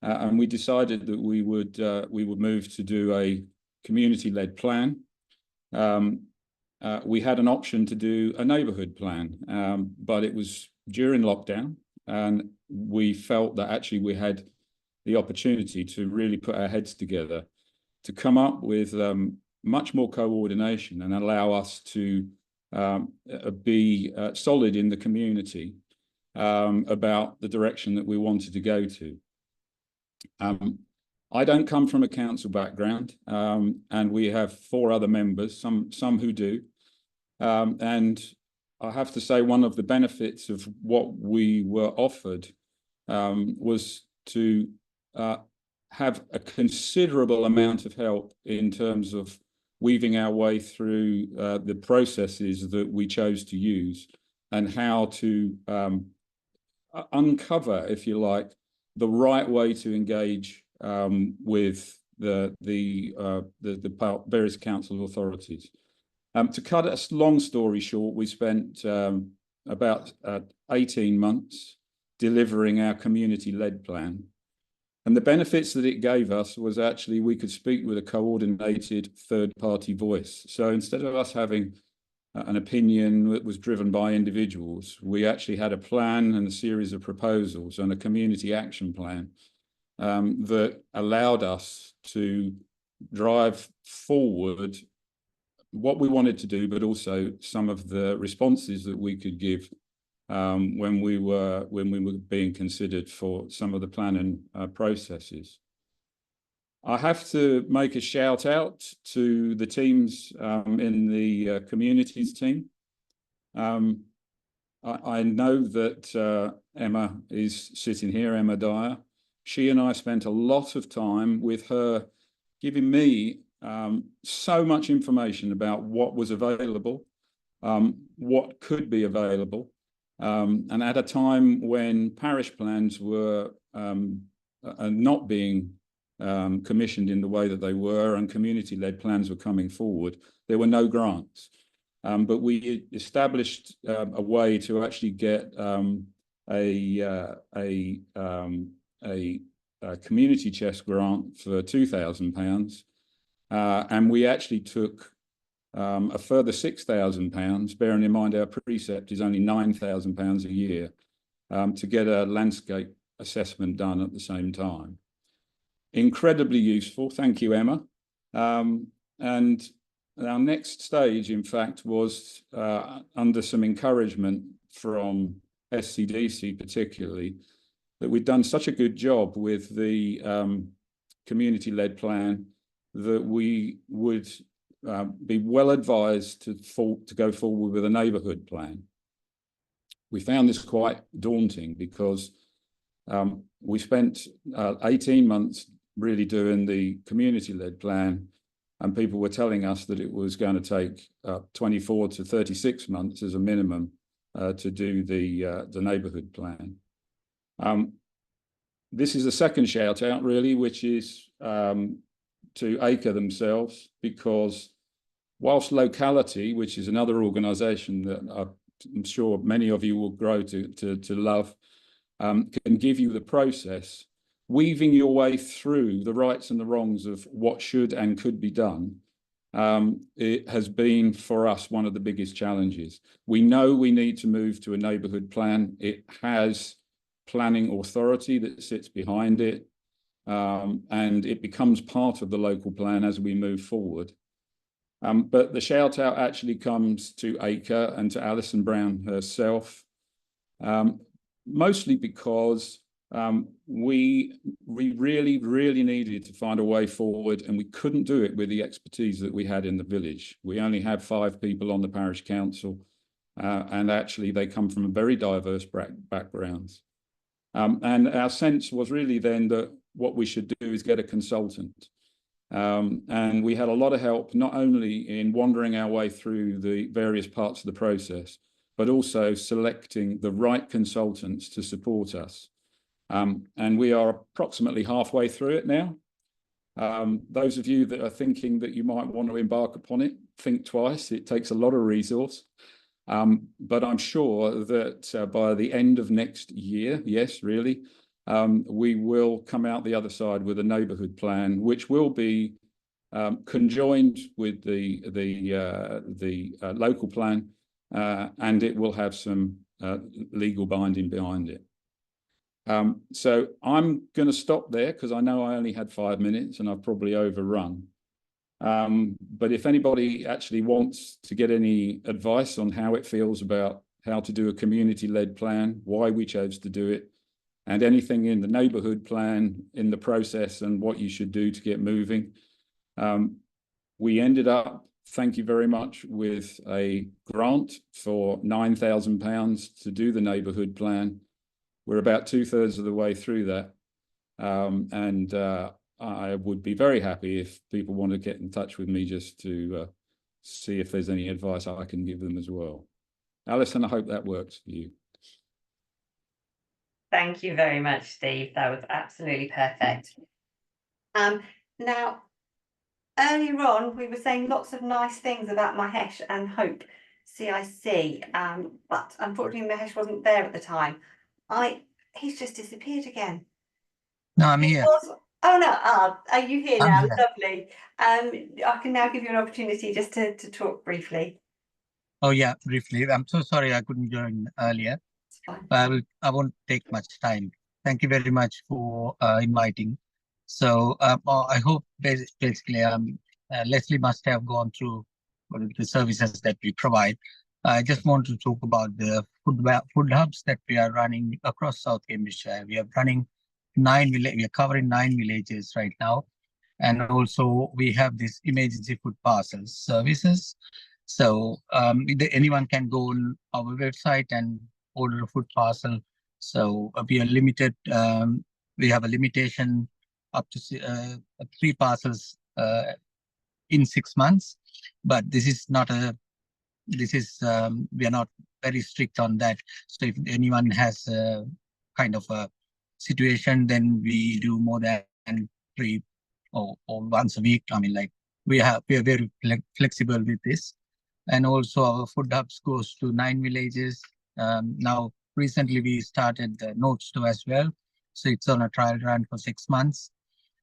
and we decided that we would move to do a community-led plan. We had an option to do a neighbourhood plan, but it was during lockdown, and we felt that actually we had the opportunity to really put our heads together to come up with much more coordination and allow us to be solid in the community about the direction that we wanted to go to. I don't come from a council background, and we have 4 other members, some who do. And I have to say one of the benefits of what we were offered was to have a considerable amount of help in terms of weaving our way through the processes that we chose to use and how to uncover, if you like, the right way to engage with the various council authorities. To cut a long story short, we spent about 18 months delivering our community-led plan. And the benefits that it gave us was actually we could speak with a coordinated third-party voice. So instead of us having an opinion that was driven by individuals, we actually had a plan and a series of proposals and a community action plan that allowed us to drive forward what we wanted to do, but also some of the responses that we could give when we were being considered for some of the planning processes. I have to make a shout out to the teams in the communities team. I know that Emma is sitting here, Emma Dyer. She and I spent a lot of time with her giving me so much information about what was available, what could be available. And at a time when parish plans were not being commissioned in the way that they were and community-led plans were coming forward, there were no grants. But we established a way to actually get a community chest grant for £2,000, and we actually took a further £6,000, bearing in mind our precept is only £9,000 a year, to get a landscape assessment done at the same time. Incredibly useful. Thank you, Emma. And our next stage, in fact, was under some encouragement from SCDC particularly, that we'd done such a good job with the community-led plan that we would be well advised to go forward with a neighbourhood plan. We found this quite daunting because we spent 18 months really doing the community-led plan, and people were telling us that it was going to take 24 to 36 months as a minimum to do the neighbourhood plan. This is the second shout out really, which is to ACRE themselves, because whilst Locality, which is another organisation that I'm sure many of you will grow to love, can give you the process, weaving your way through the rights and the wrongs of what should and could be done, it has been for us one of the biggest challenges. We know we need to move to a neighbourhood plan. It has planning authority that sits behind it, and it becomes part of the local plan as we move forward. But the shout out actually comes to ACRE and to Alison Brown herself, mostly because we really needed to find a way forward, and we couldn't do it with the expertise that we had in the village. We only had 5 people on the parish council, and actually they come from very diverse backgrounds. And our sense was really then that what we should do is get a consultant. And we had a lot of help, not only in wandering our way through the various parts of the process, but also selecting the right consultants to support us. And we are approximately halfway through it now. Those of you that are thinking that you might want to embark upon it, think twice. It takes a lot of resource. But I'm sure that by the end of next year, yes, really, we will come out the other side with a neighbourhood plan, which will be conjoined with the local plan, and it will have some legal binding behind it. So I'm going to stop there because I know I only had 5 minutes and I've probably overrun. But if anybody actually wants to get any advice on how it feels about how to do a community-led plan, why we chose to do it, and anything in the neighbourhood plan in the process and what you should do to get moving, we ended up, thank you very much, with a grant for £9,000 to do the neighbourhood plan. We're about 2/3 of the way through that. And I would be very happy if people want to get in touch with me just to see if there's any advice I can give them as well. Alison, I hope that works for you. Thank you very much, Steve. That was absolutely perfect. Now, earlier on, we were saying lots of nice things about Mahesh and Hope CIC, but unfortunately Mahesh wasn't there at the time. He's just disappeared again. No, I'm here. Oh no, are you here now? Here. Lovely. I can now give you an opportunity just to talk briefly. Oh yeah, briefly. I'm so sorry I couldn't join earlier. It's fine. But I won't take much time. Thank you very much for inviting. So I hope basically Leslie must have gone through the services that we provide. I just want to talk about the food hubs that we are running across South Cambridgeshire. We are running we are covering 9 villages right now. And also we have this emergency food parcels services. So anyone can go on our website and order a food parcel. So we are limited. We have a limitation up to 3 parcels in 6 months. But this is not we are not very strict on that. So if anyone has a kind of a situation, then we do more than 3 or once a week. I mean, like we are very flexible with this. And also our food hubs goes to 9 villages. Now, recently we started the North Store as well. So it's on a trial run for 6 months.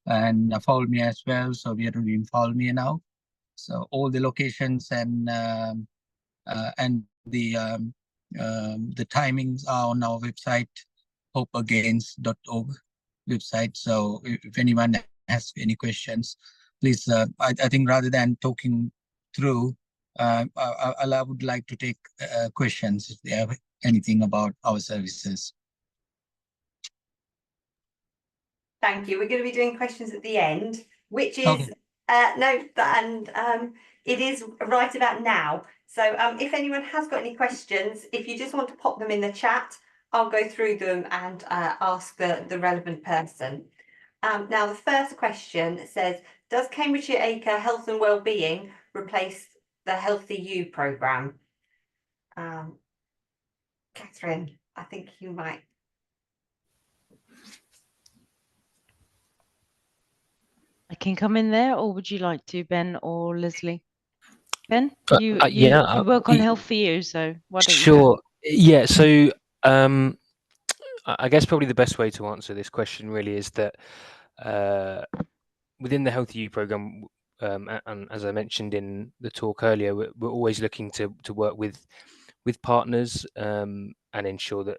And Falmere as well. So we are doing Falmere now. So all the locations and the timings are on our website, hopeagainst.org website. So if anyone has any questions, please, I think rather than talking through, I would like to take questions if they have anything about our services. Thank you. We're going to be doing questions at the end, which is Okay. it is right about now. So if anyone has got any questions, if you just want to pop them in the chat, I'll go through them and ask the relevant person. Now, the first question says, does Cambridgeshire Acre Health and Wellbeing replace the Healthy You programme? Catherine, I think you might. I can come in there, or would you like to, Ben or Leslie? Ben, you work on Health for You, so why don't you? Sure. Yeah. So I guess probably the best way to answer this question really is that within the Health You programme, and as I mentioned in the talk earlier, we're always looking to work with partners and ensure that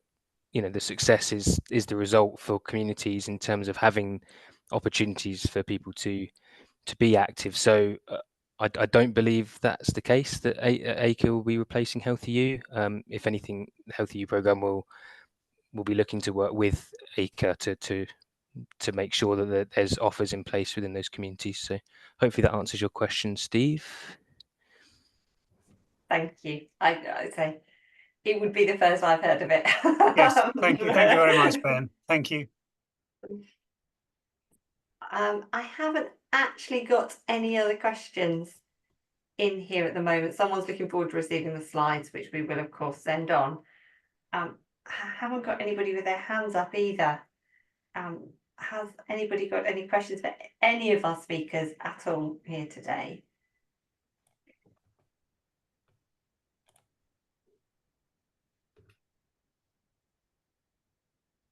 the success is the result for communities in terms of having opportunities for people to be active. So I don't believe that's the case, that Acre will be replacing Healthy You. If anything, the Healthy You programme will we'll be looking to work with ACRE to make sure that there's offers in place within those communities. So hopefully that answers your question, Steve. Thank you. I say it would be the first I've heard of it. Yes, thank you. Thank you very much, Ben. Thank you. I haven't actually got any other questions in here at the moment. Someone's looking forward to receiving the slides, which we will of course send on. I haven't got anybody with their hands up either. Has anybody got any questions for any of our speakers at all here today?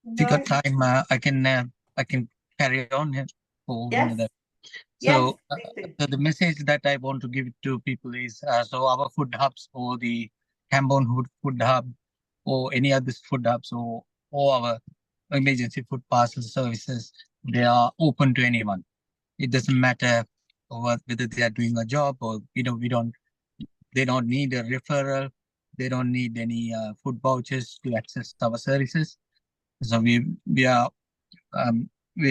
If you got time, I can carry on here for Yes. that. Yes, So, so the message that I want to give to people is, so our food hubs or the Camborne food hub or any other food hubs or our emergency food parcel services, they are open to anyone. It doesn't matter whether they are doing a job or they don't need a referral. They don't need any food vouchers to access our services. So we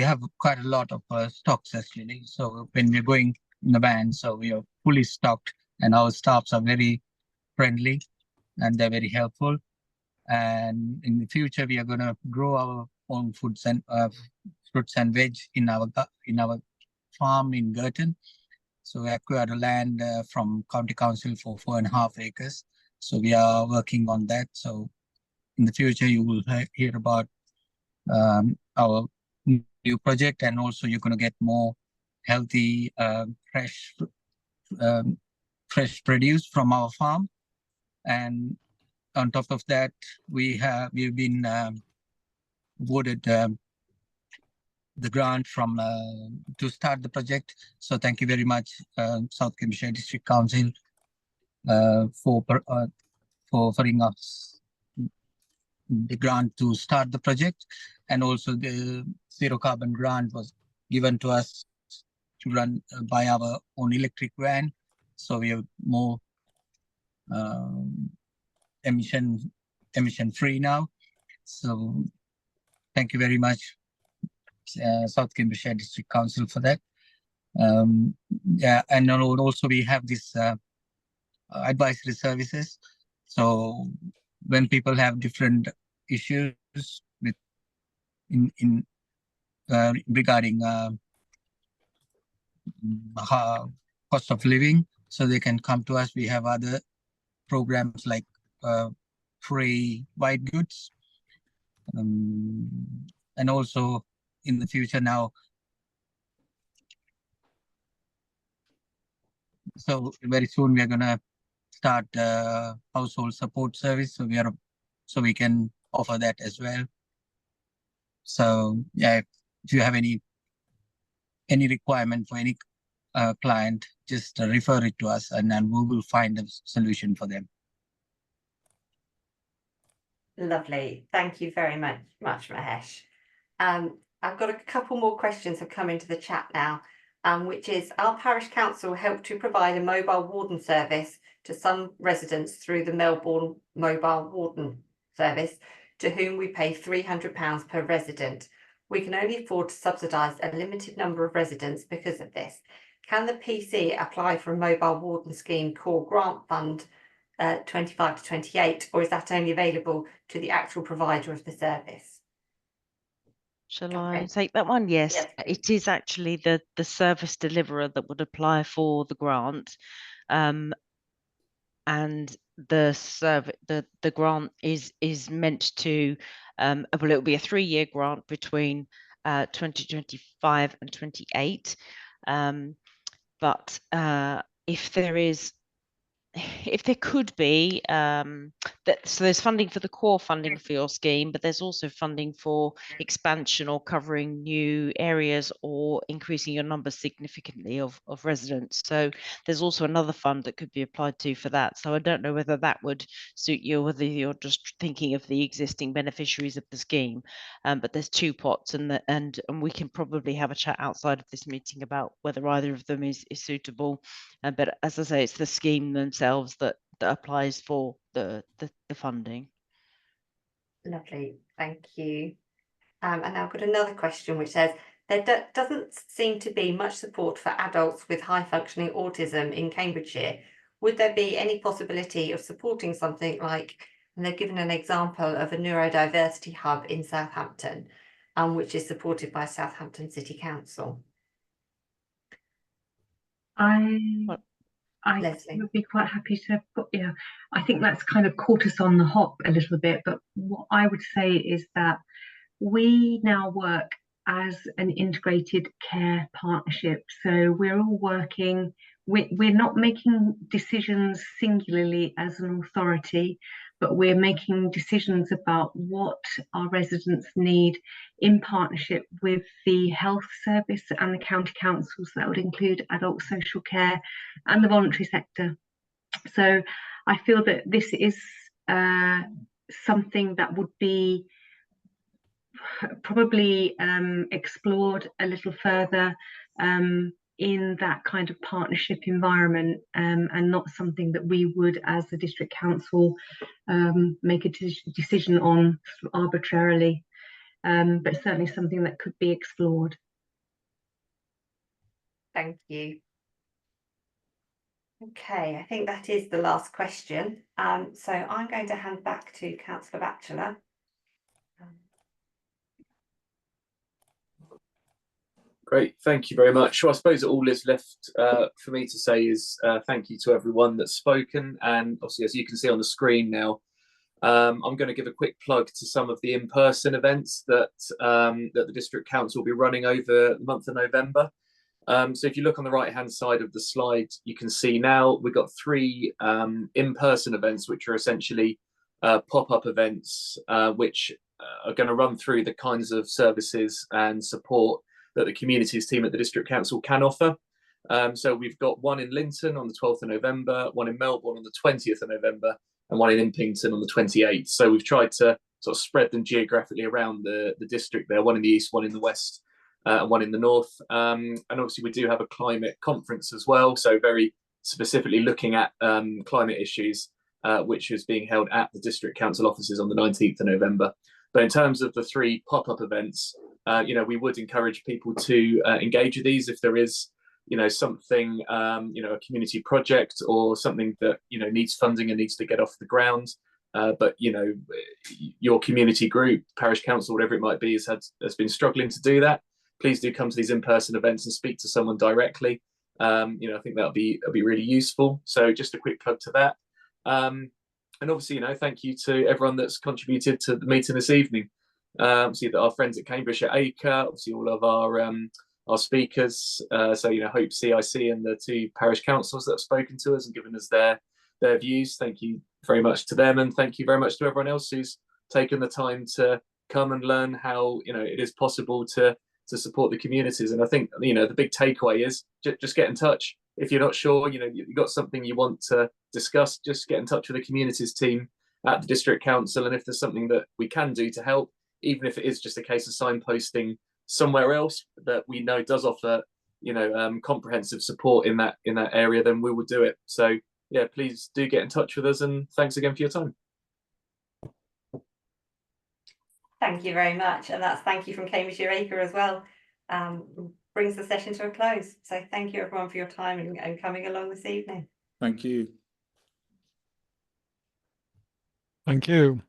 have quite a lot of stocks actually. So when we're going in the van, so we are fully stocked, and our staffs are very friendly and they're very helpful. And in the future, we are going to grow our own fruits and veg in our farm in Girton. So we acquired a land from County Council for 4.5 acres. So we are working on that. So in the future, you will hear about our new project, and also you're going to get more healthy, fresh produce from our farm. And on top of that, we've been awarded the grant from to start the project. So thank you very much, South Cambridgeshire District Council, for offering us the grant to start the project, and also the zero carbon grant was given to us to run by our own electric van. So we have more emission free now. So thank you very much, South Cambridgeshire District Council, for that. Yeah, and also we have this advisory services. So when people have different issues with regarding cost of living, so they can come to us. We have other programs like free white goods, and also in the future now. So very soon we are gonna start household support service. So we can offer that as well. So yeah, if you have any requirement for any client, just refer it to us, and then we will find a solution for them. Lovely. Thank you very much, Mahesh. I've got a couple more questions have come into the chat now, which is, our parish council help to provide a mobile warden service to some residents through the Melbourne Mobile Warden Service, to whom we pay £300 per resident. We can only afford to subsidise a limited number of residents because of this. Can the PC apply for a mobile warden scheme core grant fund 25 to 28, or is that only available to the actual provider of the service? Shall I take that one? Yes, it is actually the service deliverer that would apply for the grant, and the grant is meant to well, it will be a 3-year grant between 2025 and 28, but if there could be so there's funding for the core funding for your scheme, but there's also funding for expansion or covering new areas or increasing your numbers significantly of residents. So there's also another fund that could be applied to for that. So I don't know whether that would suit you, or whether you're just thinking of the existing beneficiaries of the scheme. But there's 2 pots, and we can probably have a chat outside of this meeting about whether either of them is suitable. But as I say, it's the scheme themselves that applies for the funding. Lovely, thank you. And now I've got another question which says, there doesn't seem to be much support for adults with high functioning autism in Cambridgeshire. Would there be any possibility of supporting something like, and they've given an example of a neurodiversity hub in Southampton, which is supported by Southampton City Council? I Leslie. would be quite happy to put, yeah, I think that's kind of caught us on the hop a little bit, but what I would say is that we now work as an integrated care partnership. So we're all working, we're not making decisions singularly as an authority, but we're making decisions about what our residents need in partnership with the health service and the county councils. That would include adult social care and the voluntary sector. So I feel that this is something that would be probably explored a little further in that kind of partnership environment, and not something that we would, as the district council, make a decision on arbitrarily, but certainly something that could be explored. Thank you. Okay, I think that is the last question. So I'm going to hand back to Councillor Batchelor. Great, thank you very much. Well, I suppose all is left for me to say is thank you to everyone that's spoken, and obviously, as you can see on the screen now, I'm going to give a quick plug to some of the in-person events that that the District Council will be running over the month of November. So if you look on the right-hand side of the slide, you can see now we've got 3 in-person events, which are essentially pop-up events, which are going to run through the kinds of services and support that the communities team at the District Council can offer. So we've got one in Linton on the 12th of November, one in Melbourne on the 20th of November, and one in Impington on the 28th. So we've tried to sort of spread them geographically around the district there, one in the east, one in the west, and one in the north. And obviously we do have a climate conference as well, so very specifically looking at climate issues, which is being held at the District Council offices on the 19th of November. But in terms of the 3 pop-up events, we would encourage people to engage with these if there is, something, a community project or something that, needs funding and needs to get off the ground. But, your community group, parish council, whatever it might be, has been struggling to do that. Please do come to these in-person events and speak to someone directly. I think that'll be really useful. So just a quick plug to that. And obviously, thank you to everyone that's contributed to the meeting this evening. Obviously, our friends at Cambridgeshire Acre, obviously all of our speakers, so Hope CIC and the 2 parish councils that have spoken to us and given us their views. Thank you very much to them, and thank you very much to everyone else who's taken the time to come and learn how it is possible to support the communities. And I think the big takeaway is just get in touch. If you're not sure, you've got something you want to discuss, just get in touch with the communities team at the District Council. And if there's something that we can do to help, even if it is just a case of signposting somewhere else that we know does offer, comprehensive support in that area, then we will do it. So yeah, please do get in touch with us, and thanks again for your time. Thank you very much, and that's thank you from Cambridgeshire Acre as well. Brings the session to a close. So thank you everyone for your time and coming along this evening. Thank you. Thank you.